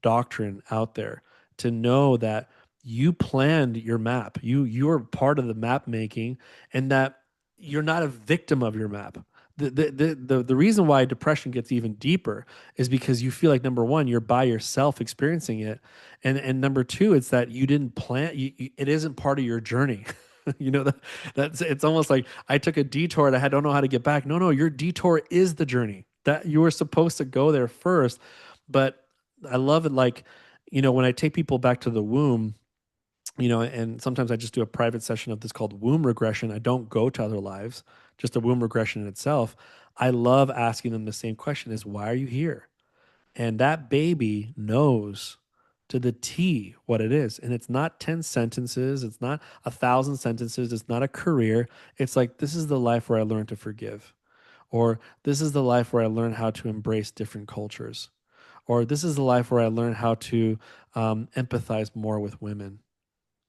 doctrine out there to know that you planned your map. You're part of the map making and that you're not a victim of your map. The reason why depression gets even deeper is because you feel like number one, you're by yourself experiencing it. And number two, it's that you didn't plan it isn't part of your journey. That's it's almost like I took a detour and I don't know how to get back. No, your detour is the journey. That you were supposed to go there first. But I love it like, when I take people back to the womb, and sometimes I just do a private session of this called womb regression. I don't go to other lives, just a womb regression in itself. I love asking them the same question is why are you here? And that baby knows to the T what it is. And it's not 10 sentences, it's not 1,000 sentences, it's not a career. It's like this is the life where I learned to forgive. Or this is the life where I learned how to embrace different cultures. Or this is the life where I learned how to empathize more with women,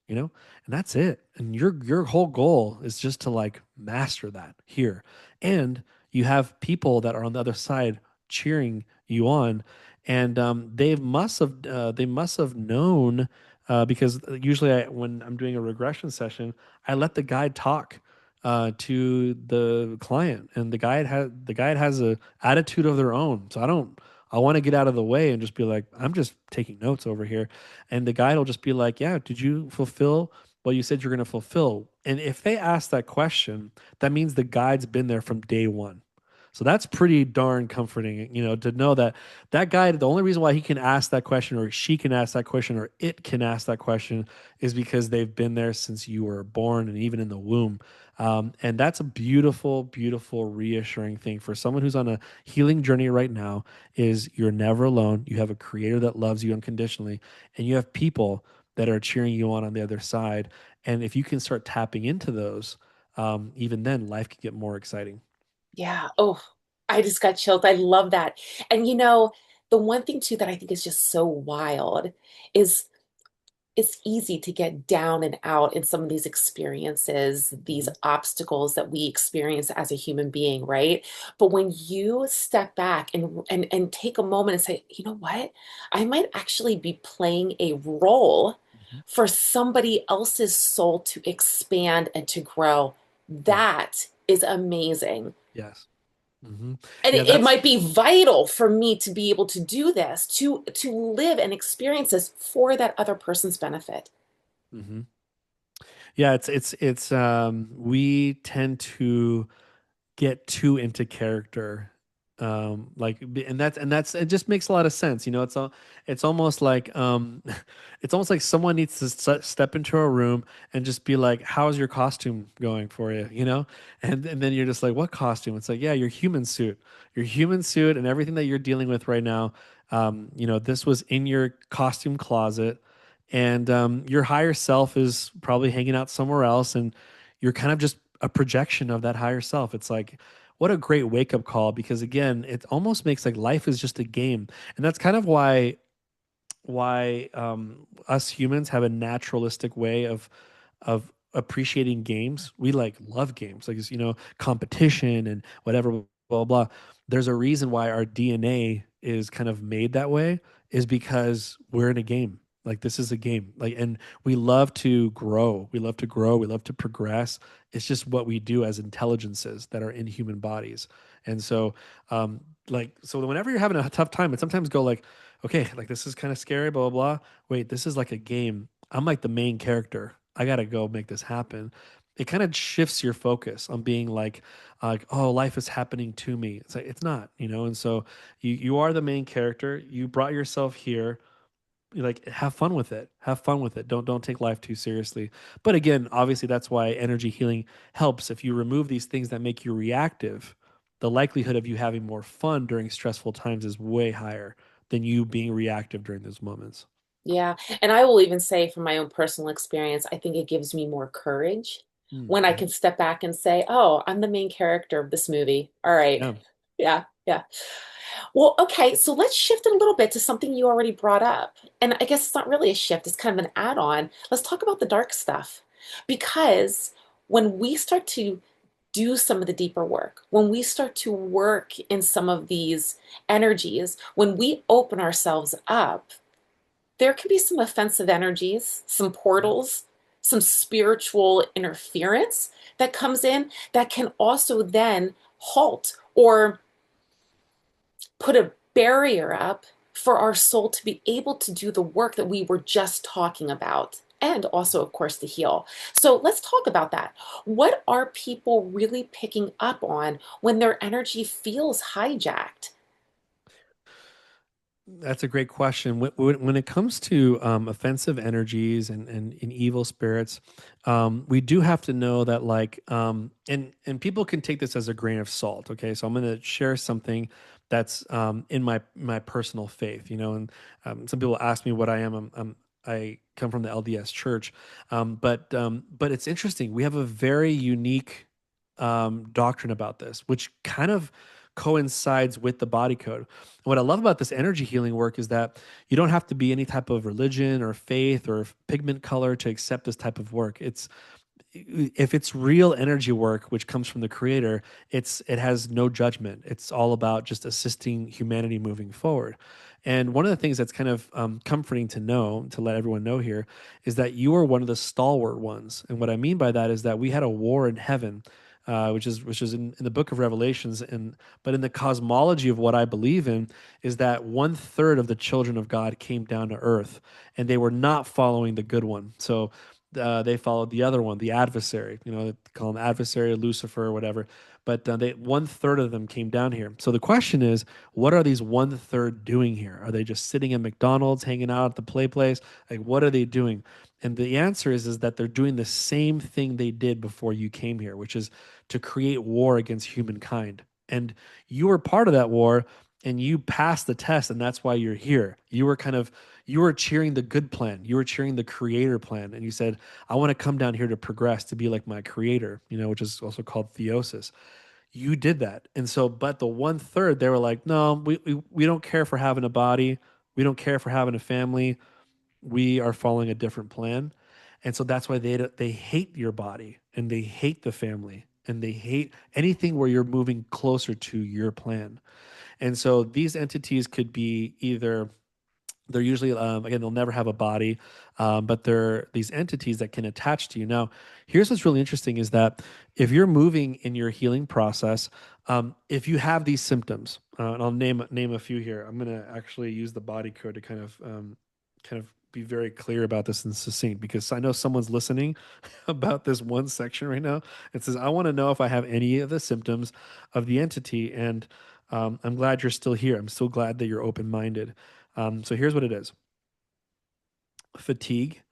and that's it. And your whole goal is just to like master that here. And you have people that are on the other side cheering you on, and they must have known because usually when I'm doing a regression session, I let the guide talk. to the client, and the guide has a attitude of their own. So I want to get out of the way and just be like, I'm just taking notes over here, and the guide will just be like, yeah, did you fulfill what you said you're going to fulfill? And if they ask that question, that means the guide's been there from day one. So that's pretty darn comforting, to know that that guy, the only reason why he can ask that question, or she can ask that question, or it can ask that question, is because they've been there since you were born and even in the womb. And that's a beautiful, beautiful, reassuring thing for someone who's on a healing journey right now. Is you're never alone. You have a creator that loves you unconditionally, and you have people that are cheering you on the other side. And if you can start tapping into those, even then, life can get more exciting. Yeah. Oh, I just got chills. I love that. And the one thing too that I think is just so wild is it's easy to get down and out in some of these experiences, these Mhm. obstacles that we experience as a human being, right? But when you step back and take a moment and say, you know what? I might actually be playing a role Mhm. for somebody else's soul to expand and to grow. Yeah. That is amazing. Yes. Hmm. And Yeah. it That's. might be vital for me to be able to do this, to live and experience this for that other person's benefit. Mhm. Yeah. We tend to get too into character, and that's it just makes a lot of sense. It's almost like it's almost like someone needs to step into a room and just be like, how's your costume going for you, and then you're just like, what costume? It's like, yeah, your human suit and everything that you're dealing with right now. This was in your costume closet, and your higher self is probably hanging out somewhere else, and you're kind of just a projection of that higher self. It's like, what a great wake up call, because again, it almost makes like life is just a game. And that's kind of why us humans have a naturalistic way of appreciating games. We like love games, like competition and whatever, blah blah blah. There's a reason why our DNA is kind of made that way, is because we're in a game. Like, this is a game. Like, and we love to grow. We love to grow. We love to progress. It's just what we do as intelligences that are in human bodies. And so, so whenever you're having a tough time, and sometimes go like, okay, like this is kind of scary, blah, blah, blah. Wait, this is like a game. I'm like the main character. I got to go make this happen. It kind of shifts your focus on being like, oh, life is happening to me. It's like, it's not. And so you are the main character. You brought yourself here. You like, have fun with it. Have fun with it. Don't take life too seriously. But again, obviously that's why energy healing helps. If you remove these things that make you reactive, the likelihood of you having more fun during stressful times is way higher than you being reactive during those moments. Yeah. And I will even say from my own personal experience, I think it gives me more courage when I Mm-hmm. can step back and say, oh, I'm the main character of this movie. All right. Yeah. Yeah. Yeah. Well, okay. So let's shift it a little bit to something you already brought up. And I guess it's not really a shift, it's kind of an add-on. Let's talk about the dark stuff. Because when we start to do some of the deeper work, when we start to work in some of these energies, when we open ourselves up, there can be some offensive energies, some Mhm. portals, some spiritual interference that comes in that can also then halt or put a barrier up for our soul to be able to do the work that we were just talking about. And also, of course, to heal. So let's talk about that. What are people really picking up on when their energy feels hijacked? That's a great question. When it comes to offensive energies and evil spirits, we do have to know that, and people can take this as a grain of salt. Okay, so I'm going to share something that's in my personal faith. And some people ask me what I am. I come from the LDS Church, but it's interesting. We have a very unique doctrine about this, which kind of coincides with the body code. What I love about this energy healing work is that you don't have to be any type of religion or faith or pigment color to accept this type of work. if it's real energy work, which comes from the creator, it has no judgment. It's all about just assisting humanity moving forward. And one of the things that's kind of comforting to know, to let everyone know here, is that you are one of the stalwart ones. And what I mean by that is that we had a war in heaven, which is in the book of Revelations, and but in the cosmology of what I believe in is that 1/3 of the children of God came down to earth, and they were not following the good one. So they followed the other one, the adversary. They call him adversary, Lucifer, or whatever. But they 1/3 of them came down here. So the question is, what are these 1/3 doing here? Are they just sitting in McDonald's, hanging out at the play place? Like, what are they doing? And the answer is that they're doing the same thing they did before you came here, which is to create war against humankind. And you were part of that war, and you passed the test, and that's why you're here. You were cheering the good plan. You were cheering the creator plan. And you said, I want to come down here to progress, to be like my creator, which is also called theosis. You did that. And so, but the 1/3, they were like, no, we don't care for having a body. We don't care for having a family. We are following a different plan. And so that's why they hate your body, and they hate the family, and they hate anything where you're moving closer to your plan. And so these entities could be either, they're usually, again, they'll never have a body, but they're these entities that can attach to you. Now, here's what's really interesting is that if you're moving in your healing process, if you have these symptoms, and I'll name a few here. I'm going to actually use the body code to kind of be very clear about this and succinct, because I know someone's listening about this one section right now. It says, I want to know if I have any of the symptoms of the entity. And I'm glad you're still here. I'm still glad that you're open minded. So here's what it is: fatigue,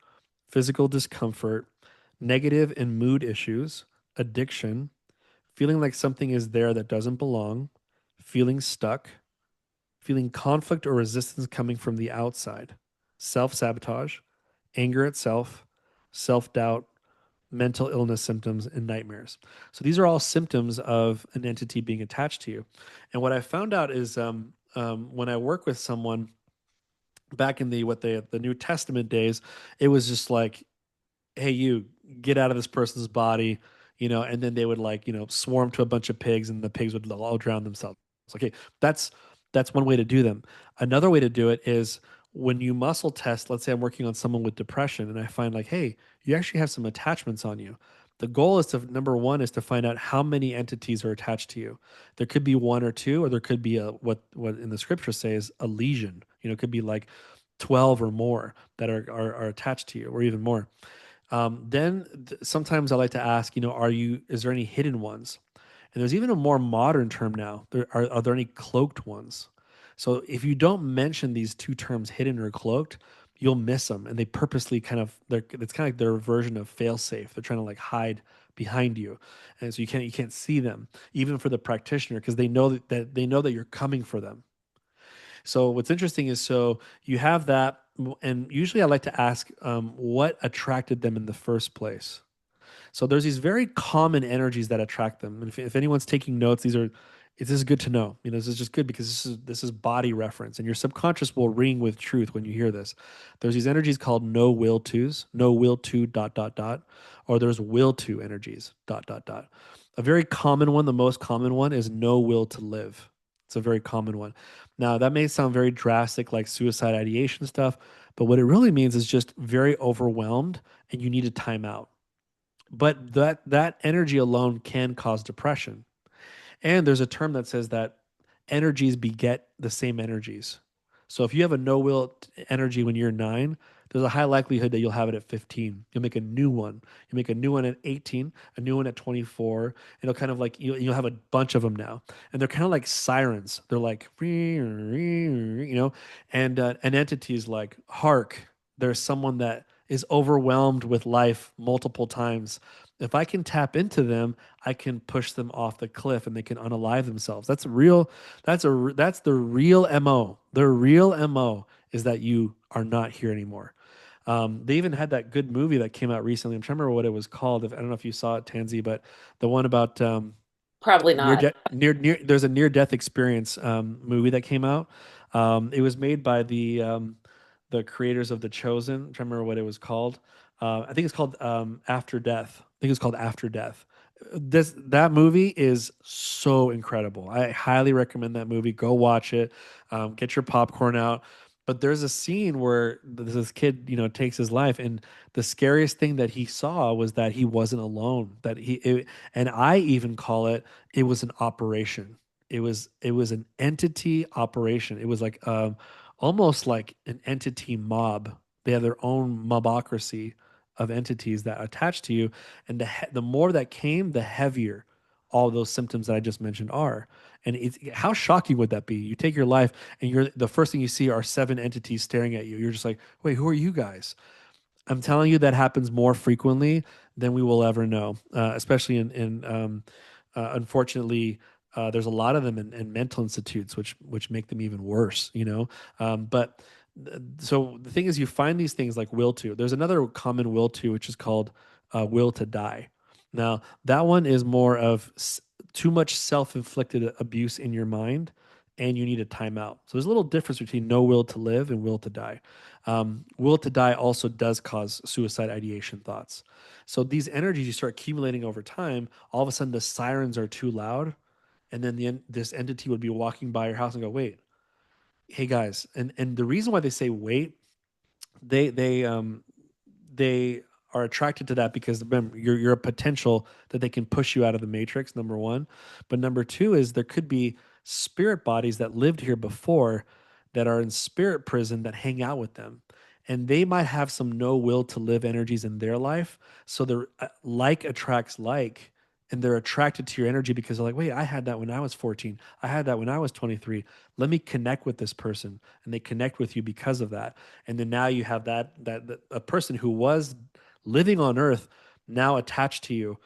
physical discomfort, negative and mood issues, addiction, feeling like something is there that doesn't belong, feeling stuck, feeling conflict or resistance coming from the outside, self sabotage, anger itself, self doubt, mental illness symptoms, and nightmares. So these are all symptoms of an entity being attached to you. And what I found out is when I work with someone back in the New Testament days, it was just like, hey, you get out of this person's body, and then they would, like, swarm to a bunch of pigs, and the pigs would all drown themselves. Okay, that's that's one way to do them. Another way to do it is when you muscle test. Let's say I'm working on someone with depression, and I find, like, hey, you actually have some attachments on you. The goal is to, number one, is to find out how many entities are attached to you. There could be one or two, or there could be a what in the scripture says a legion. It could be like 12 or more that are attached to you, or even more. Sometimes I like to ask, is there any hidden ones? And there's even a more modern term now. Are there any cloaked ones? So if you don't mention these two terms, hidden or cloaked, you'll miss them. And they purposely it's kind of like their version of fail safe. They're trying to, like, hide behind you. And so you can't see them, even for the practitioner, because they know that you're coming for them. So what's interesting is, so you have that, and usually I like to ask, what attracted them in the first place. So there's these very common energies that attract them. And if anyone's taking notes, this is good to know. This is just good, because this is body reference, and your subconscious will ring with truth when you hear this. There's these energies called no will tos, no will to dot dot dot, or there's will to energies dot dot dot. A very common one, the most common one, is no will to live. It's a very common one. Now, that may sound very drastic, like suicide ideation stuff, but what it really means is just very overwhelmed, and you need a timeout. But that energy alone can cause depression. And there's a term that says that energies beget the same energies. So if you have a no will energy when you're 9, there's a high likelihood that you'll have it at 15. You'll make a new one. You make a new one at 18, a new one at 24. It'll kind of like, you'll have a bunch of them now. And they're kind of like sirens. They're like, and an entity is like, hark, there's someone that is overwhelmed with life multiple times. If I can tap into them, I can push them off the cliff, and they can unalive themselves. That's real. That's the real MO. The real MO is that you are not here anymore. They even had that good movie that came out recently. I'm trying to remember what it was called. I don't know if you saw it, Tansy, but the one about Probably near not. death. Near there's a near death experience movie that came out. It was made by the creators of The Chosen. I'm trying to remember what it was called. I think it's called After Death. I think it's called After Death. That movie is so incredible. I highly recommend that movie. Go watch it. Get your popcorn out. But there's a scene where this kid, takes his life, and the scariest thing that he saw was that he wasn't alone. And I even call it, it was an operation. It was an entity operation. It was like almost like an entity mob. They have their own mobocracy of entities that attach to you, and the more that came, the heavier all those symptoms that I just mentioned are. And how shocking would that be? You take your life, and you're the first thing you see are seven entities staring at you. You're just like, wait, who are you guys? I'm telling you that happens more frequently than we will ever know, especially in unfortunately, there's a lot of them in mental institutes, which make them even worse, But so the thing is, you find these things like will to. There's another common will to, which is called will to die. Now, that one is more of too much self inflicted abuse in your mind, and you need a timeout. So there's a little difference between no will to live and will to die. Will to die also does cause suicide ideation thoughts. So these energies you start accumulating over time, all of a sudden the sirens are too loud, and then this entity would be walking by your house and go, "Wait, hey guys!" And the reason why they say wait, they they um they are attracted to that because remember, you're a potential that they can push you out of the matrix. Number one, but number two is there could be spirit bodies that lived here before that are in spirit prison that hang out with them, and they might have some no will to live energies in their life. So they're like attracts like, and they're attracted to your energy because they're like, wait, I had that when I was 14. I had that when I was 23. Let me connect with this person, and they connect with you because of that. And then now you have that a person who was living on Earth now attached to you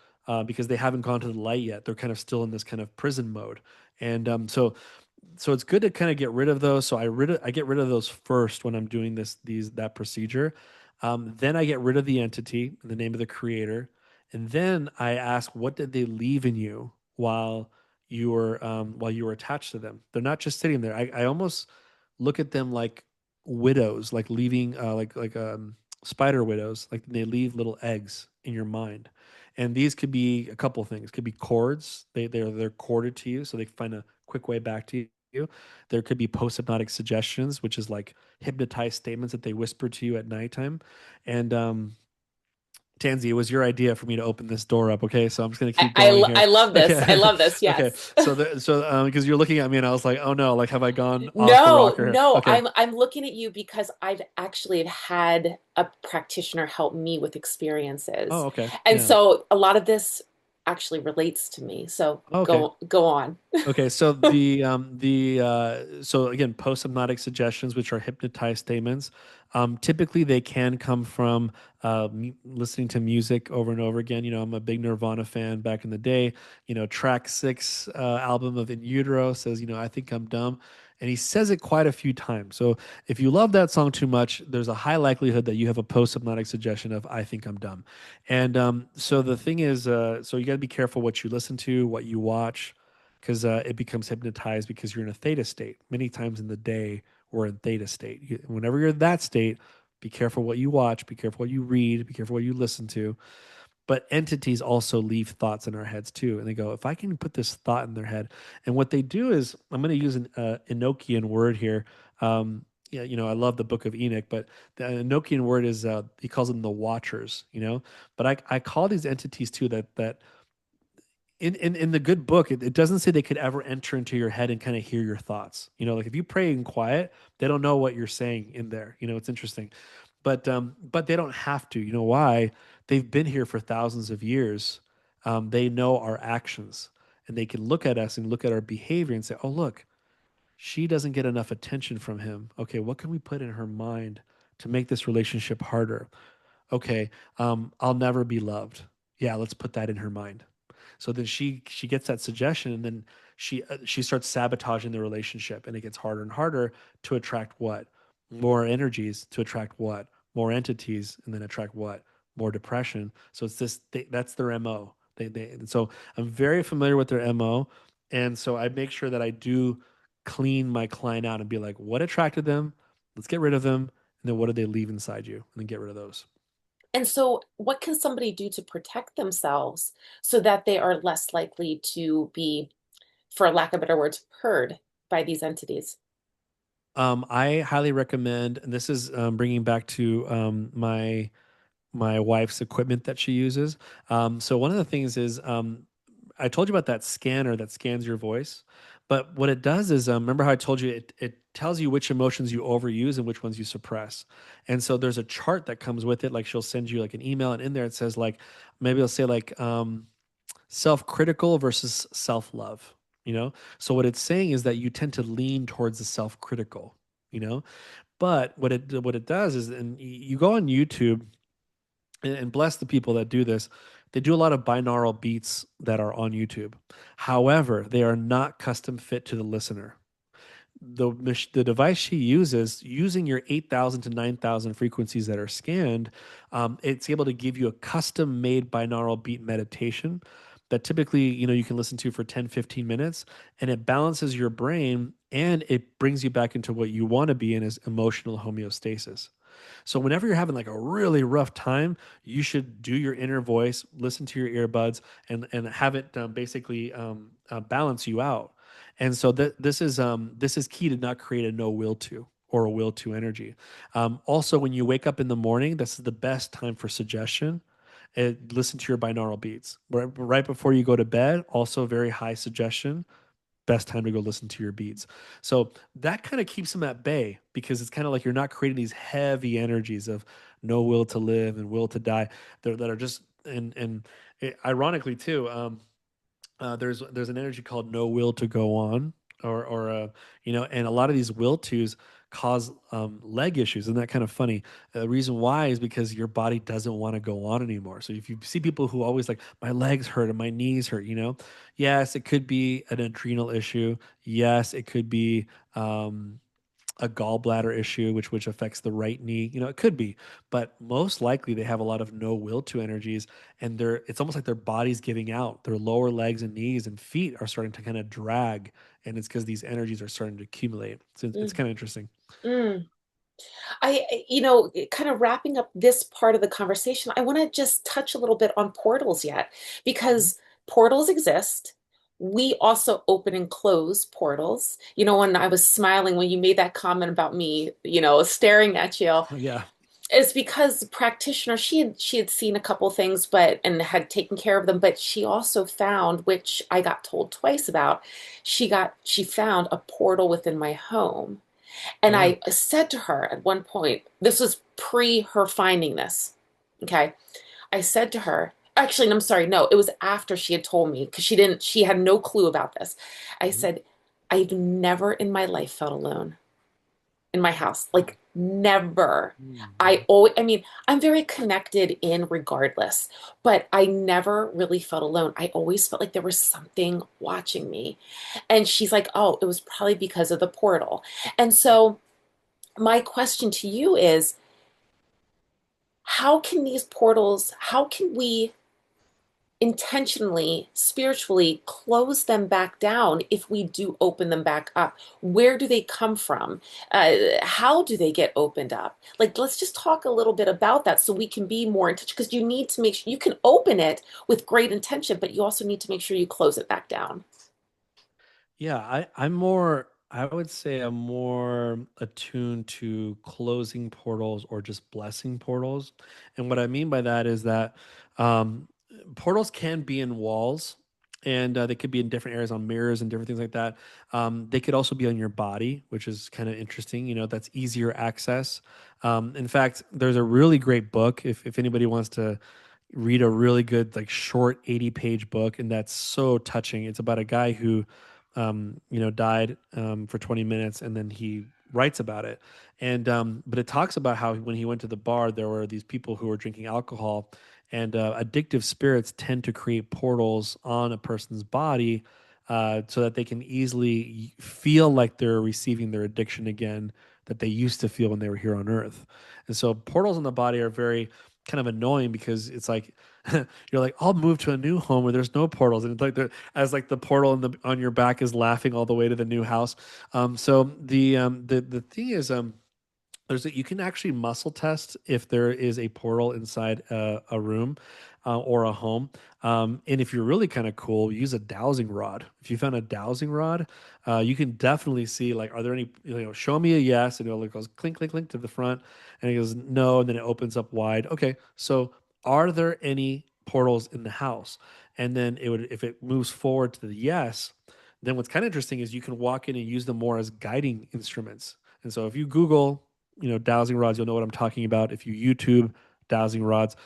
because they haven't gone to the light yet. They're kind of still in this kind of prison mode, and so it's good to kind of get rid of those. So I get rid of those first when I'm doing that procedure. Then I get rid of the entity in the name of the creator, and then I ask, what did they leave in you while you were attached to them? They're not just sitting there. I almost look at them like widows, like leaving like spider widows, like they leave little eggs in your mind. And these could be a couple things. Could be cords. They're corded to you, so they can find a quick way back to you. There could be post hypnotic suggestions, which is like hypnotized statements that they whisper to you at nighttime. And Tansy, it was your idea for me to open this door up. Okay, so I'm just gonna keep going I here. love this. I Okay, love this. okay. Yes. So because you're looking at me and I was like, oh no, like have I gone off the No, rocker? no, Okay. I'm looking at you because I've actually had a practitioner help me with Oh, experiences. okay. And Yeah. so a lot of this actually relates to me. So Okay. go on. Okay, so again, post hypnotic suggestions, which are hypnotized statements, typically they can come from listening to music over and over again. I'm a big Nirvana fan back in the day. Track six album of In Utero says, I think I'm dumb, and he says it quite a few times. So if you love that song too much, there's a high likelihood that you have a post hypnotic suggestion of I think I'm dumb. And so the thing is, so you got to be careful what you listen to, what you watch because it becomes hypnotized because you're in a theta state. Many times in the day, we're in theta state. Whenever you're in that state, be careful what you watch, be careful what you read, be careful what you listen to. But entities also leave thoughts in our heads too. And they go, if I can put this thought in their head. And what they do is, I'm going to use an Enochian word here. Yeah, I love the book of Enoch, but the Enochian word is, he calls them the watchers. But I call these entities too that in the good book, it doesn't say they could ever enter into your head and kind of hear your thoughts. Like if you pray in quiet, they don't know what you're saying in there. It's interesting, but they don't have to. You know why? They've been here for thousands of years. They know our actions, and they can look at us and look at our behavior and say, "Oh, look, she doesn't get enough attention from him. Okay, what can we put in her mind to make this relationship harder? Okay, I'll never be loved. Yeah, let's put that in her mind." So then she gets that suggestion, and then she starts sabotaging the relationship, and it gets harder and harder to attract what? More energies, to attract what? More entities, and then attract what? More depression. So it's that's their MO. And so I'm very familiar with their MO, and so I make sure that I do clean my client out and be like, what attracted them? Let's get rid of them, and then what did they leave inside you, and then get rid of those. And so, what can somebody do to protect themselves so that they are less likely to be, for lack of better words, heard by these entities? I highly recommend, and this is bringing back to my wife's equipment that she uses. So one of the things is I told you about that scanner that scans your voice, but what it does is remember how I told you it tells you which emotions you overuse and which ones you suppress. And so there's a chart that comes with it. Like she'll send you like an email, and in there it says like maybe it'll say like self-critical versus self-love. So what it's saying is that you tend to lean towards the self-critical. You know, but what it does is, and you go on YouTube and bless the people that do this. They do a lot of binaural beats that are on YouTube. However, they are not custom fit to the listener. The device she uses, using your 8,000 to 9,000 frequencies that are scanned, it's able to give you a custom made binaural beat meditation that typically you can listen to for 10, 15 minutes, and it balances your brain and it brings you back into what you want to be in, as emotional homeostasis. So whenever you're having like a really rough time, you should do your inner voice, listen to your earbuds, and have it basically balance you out. And so this is key to not create a no will to or a will to energy. Also, when you wake up in the morning, this is the best time for suggestion. Listen to your binaural beats right before you go to bed. Also, very high suggestion, best time to go listen to your beats. So that kind of keeps them at bay, because it's kind of like you're not creating these heavy energies of no will to live and will to die that are just, and ironically too, there's an energy called no will to go on, or and a lot of these will tos cause leg issues. And that kind of funny. The reason why is because your body doesn't want to go on anymore. So if you see people who always like, my legs hurt and my knees hurt, yes, it could be an adrenal issue. Yes, it could be a gallbladder issue, which affects the right knee. It could be, but most likely they have a lot of no will to energies, and it's almost like their body's giving out. Their lower legs and knees and feet are starting to kind of drag, and it's because these energies are starting to accumulate. So it's Mm, kind of interesting. mm. Kind of wrapping up this part of the conversation, I want to just touch a little bit on portals yet, Mhm. because portals exist. We also open and close portals. When I was smiling when you made that comment about me, staring at you, Yeah. it's because the practitioner, she had seen a couple things, and had taken care of them, but she also found, which I got told twice about, she found a portal within my home. And Oh yeah. I said to her at one point, this was pre her finding this. Okay. I said to her, actually, I'm sorry, no, it was after she had told me, because she had no clue about this. I Mhm. said, I've never in my life felt alone in my house. Like, never. Mhm. I mean, I'm very connected in regardless, but I never really felt alone. I always felt like there was something watching me. And she's like, oh, it was probably because of the portal. And so, my question to you is, how can we intentionally, spiritually close them back down if we do open them back up? Where do they come from? How do they get opened up? Like, let's just talk a little bit about that so we can be more in touch, because you need to make sure you can open it with great intention, but you also need to make sure you close it back down. Yeah, I would say I'm more attuned to closing portals or just blessing portals. And what I mean by that is that um, portals can be in walls, and they could be in different areas on mirrors and different things like that. They could also be on your body, which is kind of interesting. That's easier access. In fact, there's a really great book if anybody wants to read a really good, like, short 80-page book, and that's so touching. It's about a guy who died for 20 minutes, and then he writes about it. And but it talks about how when he went to the bar, there were these people who were drinking alcohol, and addictive spirits tend to create portals on a person's body, so that they can easily feel like they're receiving their addiction again that they used to feel when they were here on Earth. And so portals in the body are very kind of annoying, because it's like you're like, I'll move to a new home where there's no portals, and it's like as like the portal on your back is laughing all the way to the new house. So the thing is, You can actually muscle test if there is a portal inside a room or a home. And if you're really kind of cool, use a dowsing rod. If you found a dowsing rod, you can definitely see like, are there any, show me a yes, and it goes clink, clink, clink to the front, and it goes no, and then it opens up wide. Okay, so are there any portals in the house? And then it would, if it moves forward to the yes, then what's kind of interesting is you can walk in and use them more as guiding instruments. And so if you Google, dowsing rods, you'll know what I'm talking about. If you YouTube dowsing rods,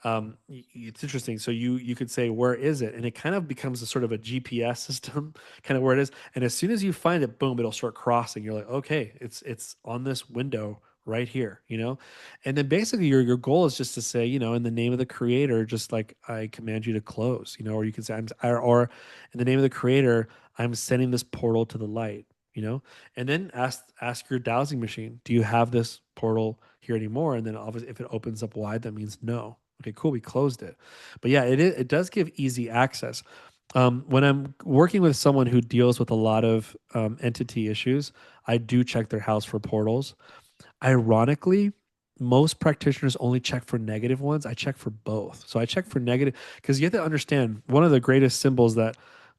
it's interesting. So you could say, where is it? And it kind of becomes a sort of a GPS system, kind of where it is. And as soon as you find it, boom, it'll start crossing. You're like, okay, it's on this window right here. And then basically your goal is just to say, in the name of the creator, just like I command you to close, or you can say, or in the name of the creator, I'm sending this portal to the light, you know, and then ask your dowsing machine, do you have this portal here anymore? And then obviously, if it opens up wide, that means no. Okay, cool. We closed it. But yeah, it does give easy access. When I'm working with someone who deals with a lot of entity issues, I do check their house for portals. Ironically, most practitioners only check for negative ones. I check for both. So I check for negative because you have to understand one of the greatest symbols that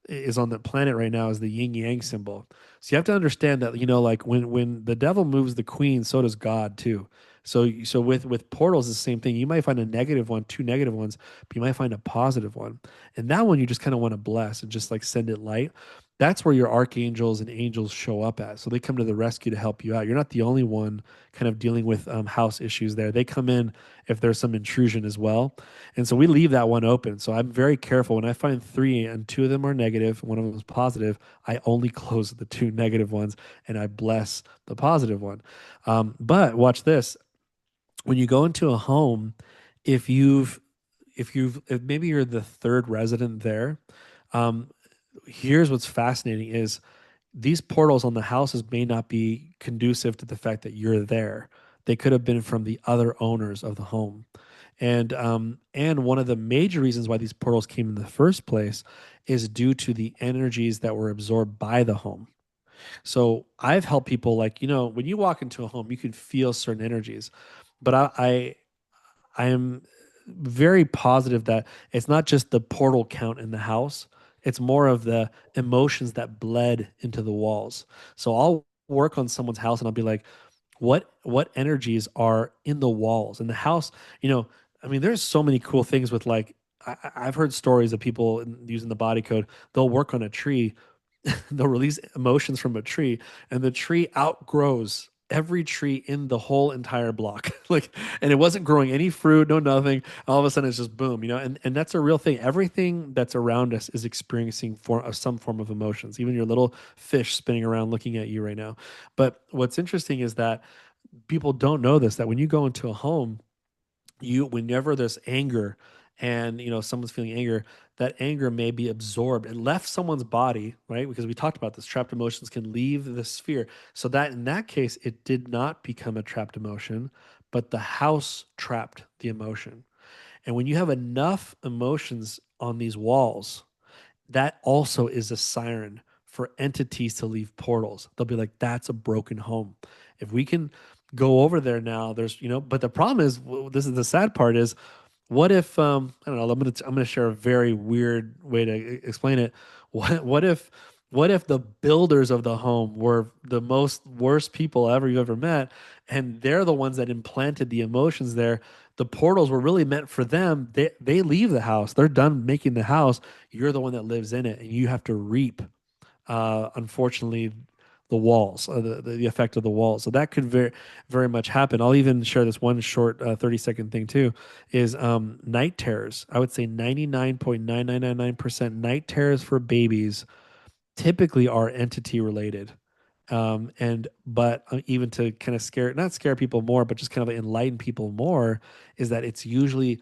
is on the planet right now is the yin yang symbol. So you have to understand that, like when the devil moves the queen, so does God too. So with portals, it's the same thing. You might find a negative one, two negative ones, but you might find a positive one. And that one you just kind of want to bless and just like send it light. That's where your archangels and angels show up at. So they come to the rescue to help you out. You're not the only one kind of dealing with house issues there. They come in if there's some intrusion as well. And so we leave that one open. So I'm very careful when I find three and two of them are negative, one of them is positive. I only close the two negative ones and I bless the positive one. But watch this: when you go into a home, if you've if maybe you're the third resident there, um, here's what's fascinating is these portals on the houses may not be conducive to the fact that you're there. They could have been from the other owners of the home. And one of the major reasons why these portals came in the first place is due to the energies that were absorbed by the home. So I've helped people like, when you walk into a home, you can feel certain energies. But I am very positive that it's not just the portal count in the house. It's more of the emotions that bled into the walls. So I'll work on someone's house and I'll be like, what energies are in the walls in the house? I mean, there's so many cool things with like I've heard stories of people using the body code. They'll work on a tree, they'll release emotions from a tree, and the tree outgrows every tree in the whole entire block. Like, and it wasn't growing any fruit, no nothing. All of a sudden, it's just boom, and that's a real thing. Everything that's around us is experiencing some form of emotions. Even your little fish spinning around looking at you right now. But what's interesting is that people don't know this. That when you go into a home, whenever there's anger and someone's feeling anger, that anger may be absorbed and left someone's body, right? Because we talked about this, trapped emotions can leave the sphere. So that in that case it did not become a trapped emotion, but the house trapped the emotion. And when you have enough emotions on these walls, that also is a siren for entities to leave portals. They'll be like, that's a broken home. If we can go over there now, but the problem is, this is the sad part is, what if, I don't know, I'm gonna share a very weird way to explain it. What if the builders of the home were the most worst people ever you ever met, and they're the ones that implanted the emotions there? The portals were really meant for them. They leave the house. They're done making the house. You're the one that lives in it, and you have to reap, unfortunately, the walls, the effect of the walls. So that could very much happen. I'll even share this one short 30-second thing too, is night terrors. I would say 99.9999% night terrors for babies typically are entity related. And but even to kind of not scare people more, but just kind of enlighten people more, is that it's usually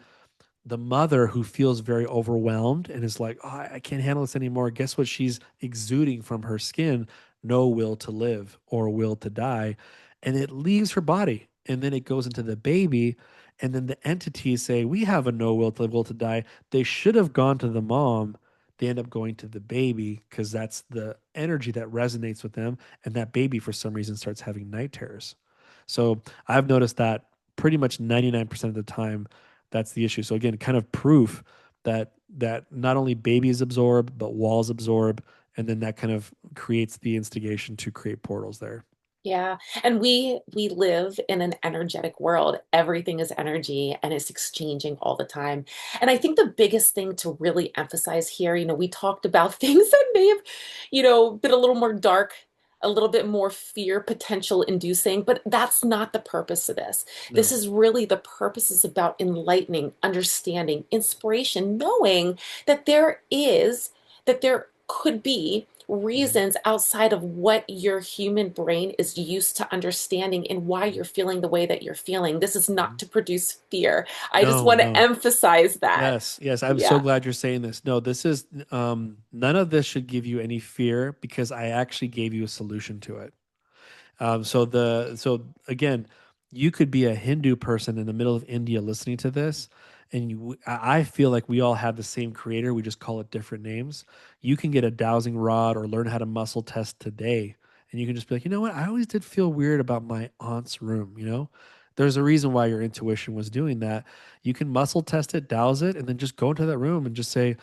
the mother who feels very overwhelmed and is like, oh, I can't handle this anymore. Guess what? She's exuding from her skin no will to live or will to die. And it leaves her body. And then it goes into the baby. And then the entities say, we have a no will to live, will to die. They should have gone to the mom. They end up going to the baby because that's the energy that resonates with them. And that baby, for some reason, starts having night terrors. So I've noticed that pretty much 99% of the time, that's the issue. So again, kind of proof that not only babies absorb, but walls absorb, and then that kind of creates the instigation to create portals there. Yeah. And we live in an energetic world. Everything is energy and it's exchanging all the time. And I think the biggest thing to really emphasize here, we talked about things that may have, been a little more dark, a little bit more fear potential inducing, but that's not the purpose of this. This No. is really the purpose is about enlightening, understanding, inspiration, knowing that there could be Mhm. reasons outside of what your human brain is used to understanding and why Mhm. you're feeling the way that you're feeling. This is not Mhm. to produce fear. I just No, want to no. emphasize that. Yes, yes. I'm so Yeah. glad you're saying this. No, this is none of this should give you any fear because I actually gave you a solution to it. So again, you could be a Hindu person in the middle of India listening to this, and I feel like we all have the same creator. We just call it different names. You can get a dowsing rod or learn how to muscle test today, and you can just be like, you know what? I always did feel weird about my aunt's room. There's a reason why your intuition was doing that. You can muscle test it, douse it, and then just go into that room and just say,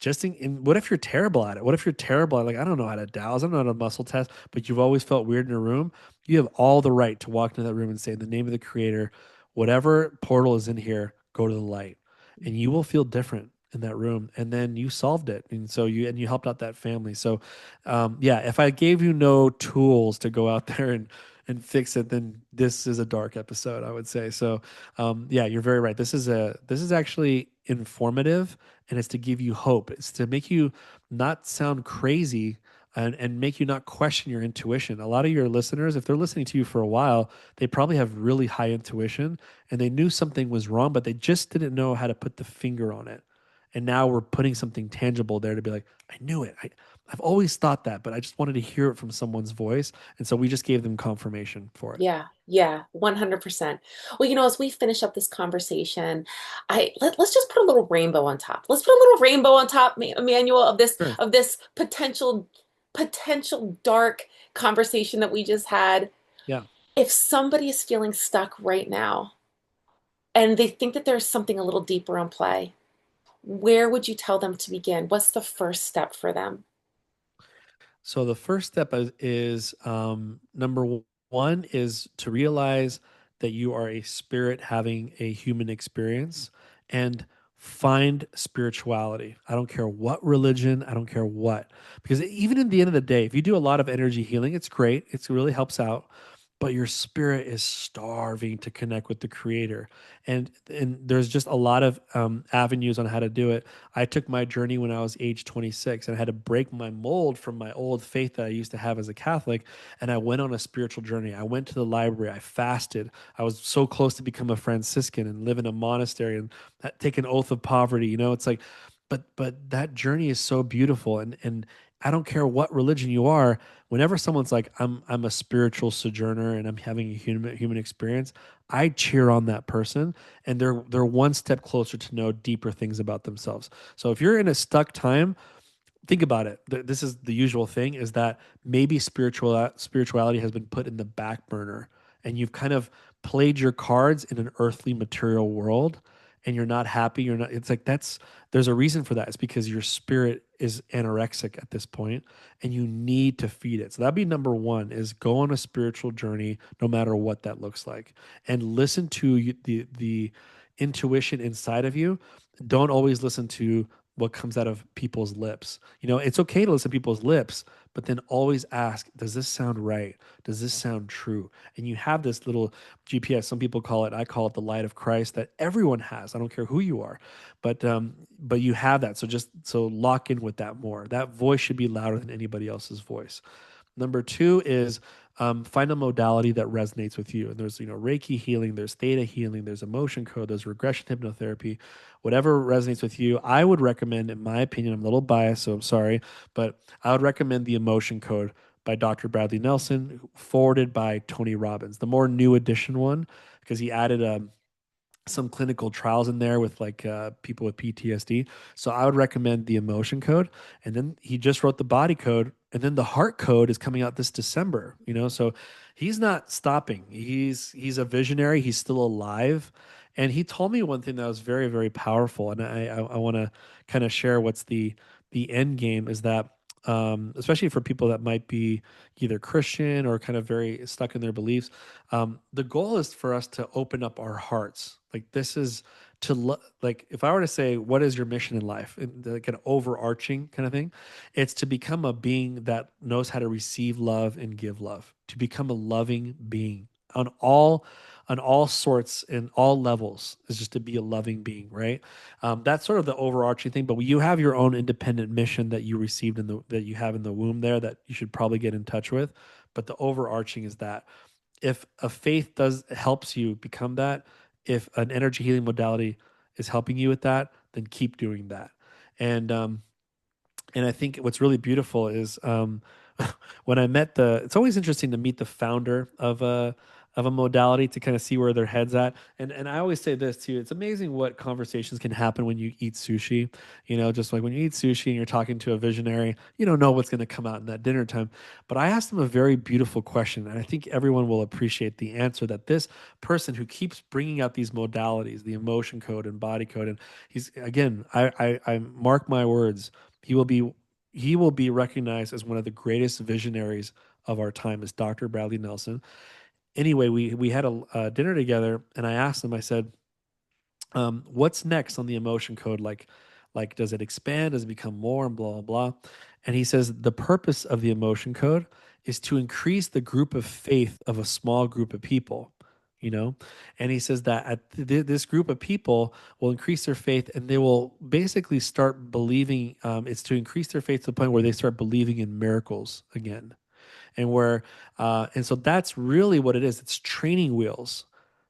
what if you're terrible at it? What if you're terrible at like I don't know how to douse, I don't know how to muscle test, but you've always felt weird in a room. You have all the right to walk into that room and say, in the name of the creator, whatever portal is in here, go to the light. And you will feel different in that room. And then you solved it. And you helped out that family. So yeah, if I gave you no tools to go out there and fix it, then this is a dark episode, I would say. So yeah, you're very right. This is actually informative and it's to give you hope. It's to make you not sound crazy and make you not question your intuition. A lot of your listeners, if they're listening to you for a while, they probably have really high intuition and they knew something was wrong, but they just didn't know how to put the finger on it. And now we're putting something tangible there to be like, I knew it. I've always thought that, but I just wanted to hear it from someone's voice. And so we just gave them confirmation for it. Yeah, yeah, 100%. Well, as we finish up this conversation, let's just put a little rainbow on top. Let's put a little rainbow on top, Emmanuel, of this Sure. potential dark conversation that we just had. Yeah. If somebody is feeling stuck right now and they think that there's something a little deeper on play, where would you tell them to begin? What's the first step for them? So the first step is one is to realize that you are a spirit having a human experience and find spirituality. I don't care what religion, I don't care what. Because even in the end of the day, if you do a lot of energy healing, it's great. It really helps out. But your spirit is starving to connect with the creator. And there's just a lot of avenues on how to do it. I took my journey when I was age 26 and I had to break my mold from my old faith that I used to have as a Catholic. And I went on a spiritual journey. I went to the library. I fasted. I was so close to become a Franciscan and live in a monastery and take an oath of poverty. It's like, but that journey is so beautiful. And I don't care what religion you are. Whenever someone's like, I'm a spiritual sojourner and I'm having a human experience, I cheer on that person and they're one step closer to know deeper things about themselves. So if you're in a stuck time, think about it. This is the usual thing is that maybe spirituality has been put in the back burner and you've kind of played your cards in an earthly material world and you're not happy. You're not, it's like there's a reason for that. It's because your spirit is anorexic at this point and you need to feed it. So that'd be number one is go on a spiritual journey, no matter what that looks like, and listen to the intuition inside of you. Don't always listen to what comes out of people's lips. It's okay to listen to people's lips, but then always ask, does this sound right? Does this sound true? And you have this little GPS. Some people call it, I call it the light of Christ that everyone has. I don't care who you are, but you have that. So lock in with that more. That voice should be louder than anybody else's voice. Number two is find a modality that resonates with you. And there's, Reiki healing, there's theta healing, there's emotion code, there's regression hypnotherapy, whatever resonates with you. I would recommend, in my opinion, I'm a little biased, so I'm sorry, but I would recommend the emotion code by Dr. Bradley Nelson, forwarded by Tony Robbins, the more new edition one, because he added some clinical trials in there with like people with PTSD. So I would recommend the emotion code. And then he just wrote the body code. And then the heart code is coming out this December, you know? So he's not stopping. He's a visionary. He's still alive. And he told me one thing that was very, very powerful. And I want to kind of share what's the end game is that especially for people that might be either Christian or kind of very stuck in their beliefs, the goal is for us to open up our hearts. Like this is like if I were to say, what is your mission in life, and like an overarching kind of thing, it's to become a being that knows how to receive love and give love. To become a loving being on all sorts and all levels is just to be a loving being, right? That's sort of the overarching thing. But you have your own independent mission that you received in the that you have in the womb there that you should probably get in touch with. But the overarching is that if a faith does helps you become that, if an energy healing modality is helping you with that, then keep doing that. And and I think what's really beautiful is when I met the. It's always interesting to meet the founder of a modality to kind of see where their heads at. And I always say this too. It's amazing what conversations can happen when you eat sushi. You know, just like when you eat sushi and you're talking to a visionary, you don't know what's going to come out in that dinner time. But I asked him a very beautiful question, and I think everyone will appreciate the answer that this person who keeps bringing out these modalities, the emotion code and body code, and he's again, I mark my words he will be he will be recognized as one of the greatest visionaries of our time as Dr. Bradley Nelson. Anyway, we had a dinner together, and I asked him. I said, "What's next on the emotion code? Like does it expand? Does it become more? And blah blah blah." And he says the purpose of the emotion code is to increase the group of faith of a small group of people. You know, and he says that this group of people will increase their faith, and they will basically start believing. It's to increase their faith to the point where they start believing in miracles again, and so that's really what it is. It's training wheels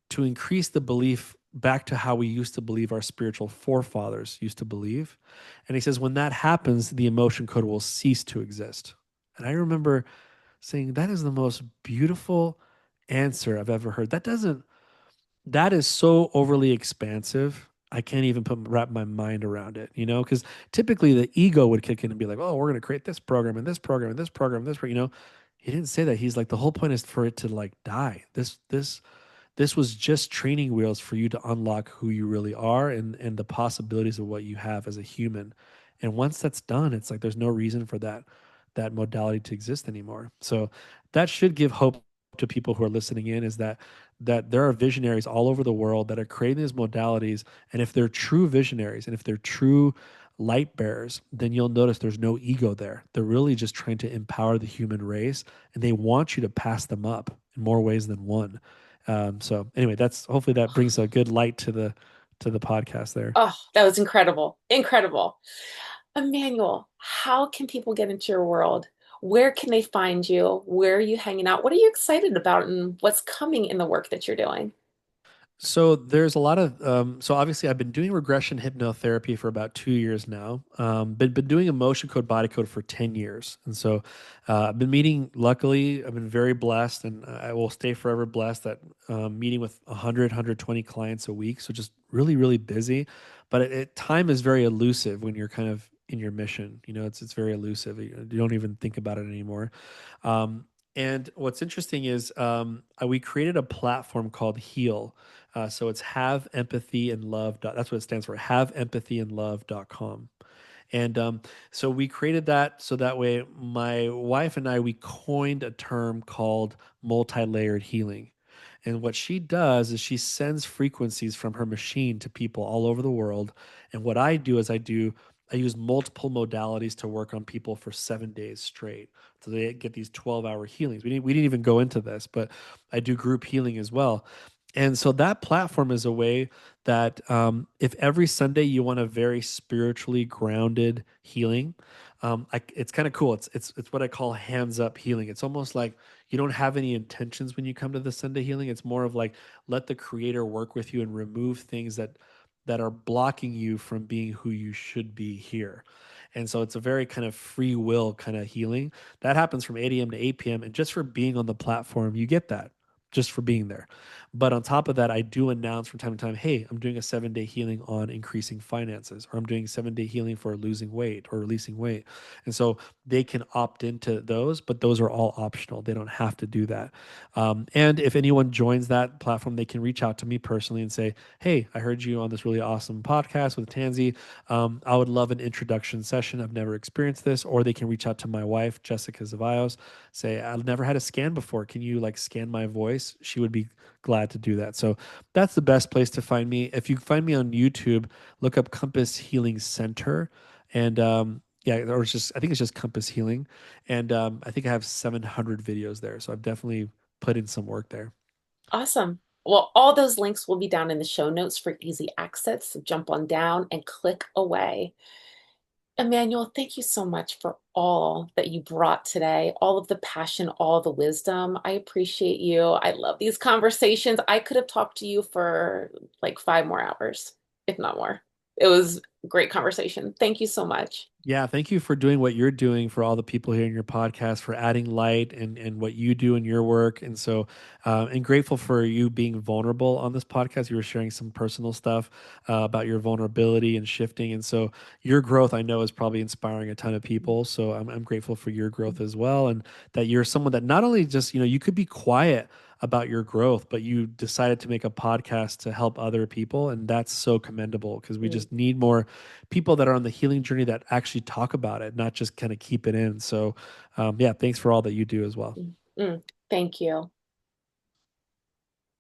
to increase the belief back to how we used to believe our spiritual forefathers used to believe. And he says, when that happens, the emotion code will cease to exist. And I remember saying, that is the most beautiful answer I've ever heard. That is so overly expansive. I can't even wrap my mind around it, you know, because typically the ego would kick in and be like, oh, we're going to create this program and this program and this program and this, you know, he didn't say that. He's like, the whole point is for it to like die. This was just training wheels for you to unlock who you really are and the possibilities of what you have as a human. And once that's done, it's like there's no reason for that modality to exist anymore. So that should give hope to people who are listening in is that there are visionaries all over the world that are creating these modalities. And if they're true visionaries and if they're true light bearers, then you'll notice there's no ego there. They're really just trying to empower the human race and they want you to pass them up in more ways than one. So anyway, that's hopefully that brings a good light to the podcast there. Oh, that was incredible. Incredible. Emmanuel, how can people get into your world? Where can they find you? Where are you hanging out? What are you excited about and what's coming in the work that you're doing? So there's a lot of so obviously I've been doing regression hypnotherapy for about 2 years now. Been doing emotion code body code for 10 years, and so I've been meeting. Luckily, I've been very blessed, and I will stay forever blessed that meeting with 120 clients a week. So just really really busy, but time is very elusive when you're kind of in your mission. You know, it's very elusive. You don't even think about it anymore. Um, and what's interesting is we created a platform called Heal. So it's have empathy and love. That's what it stands for. Have empathy and love.com. And so we created that so that way my wife and I, we coined a term called multi layered healing. And what she does is she sends frequencies from her machine to people all over the world. And what I do is I use multiple modalities to work on people for 7 days straight. So they get these 12-hour healings. We didn't even go into this, but I do group healing as well. And so that platform is a way that if every Sunday you want a very spiritually grounded healing, it's kind of cool. It's what I call hands up healing. It's almost like you don't have any intentions when you come to the Sunday healing. It's more of like let the Creator work with you and remove things that are blocking you from being who you should be here. And so it's a very kind of free will kind of healing that happens from 8 a.m. to 8 p.m. And just for being on the platform, you get that. just for being there. But on top of that, I do announce from time to time, hey, I'm doing a 7 day healing on increasing finances, or I'm doing 7 day healing for losing weight or releasing weight. And so they can opt into those, but those are all optional. They don't have to do that. And if anyone joins that platform, they can reach out to me personally and say, hey, I heard you on this really awesome podcast with Tansy. I would love an introduction session. I've never experienced this. Or they can reach out to my wife, Jessica Zevallos, say, I've never had a scan before. Can you like scan my voice? She would be glad to do that. So that's the best place to find me. If you find me on YouTube, look up Compass Healing Center. And yeah, or it's just, I think it's just Compass Healing. And I think I have 700 videos there. So I've definitely put in some work there. Awesome. Well, all those links will be down in the show notes for easy access. So jump on down and click away. Emmanuel, thank you so much for all that you brought today, all of the passion, all the wisdom. I appreciate you. I love these conversations. I could have talked to you for like 5 more hours, if not more. It was a great conversation. Thank you so much. Yeah, thank you for doing what you're doing for all the people here in your podcast, for adding light and what you do in your work. And so, and grateful for you being vulnerable on this podcast. You were sharing some personal stuff about your vulnerability and shifting. And so, your growth, I know, is probably inspiring a ton of people. So, I'm grateful for your growth as well. And that you're someone that not only just, you could be quiet about your growth, but you decided to make a podcast to help other people. And that's so commendable because we Mm, just need more people that are on the healing journey that actually talk about it, not just kind of keep it in. So, yeah, thanks for all that you do as well. mm, mm. Thank you.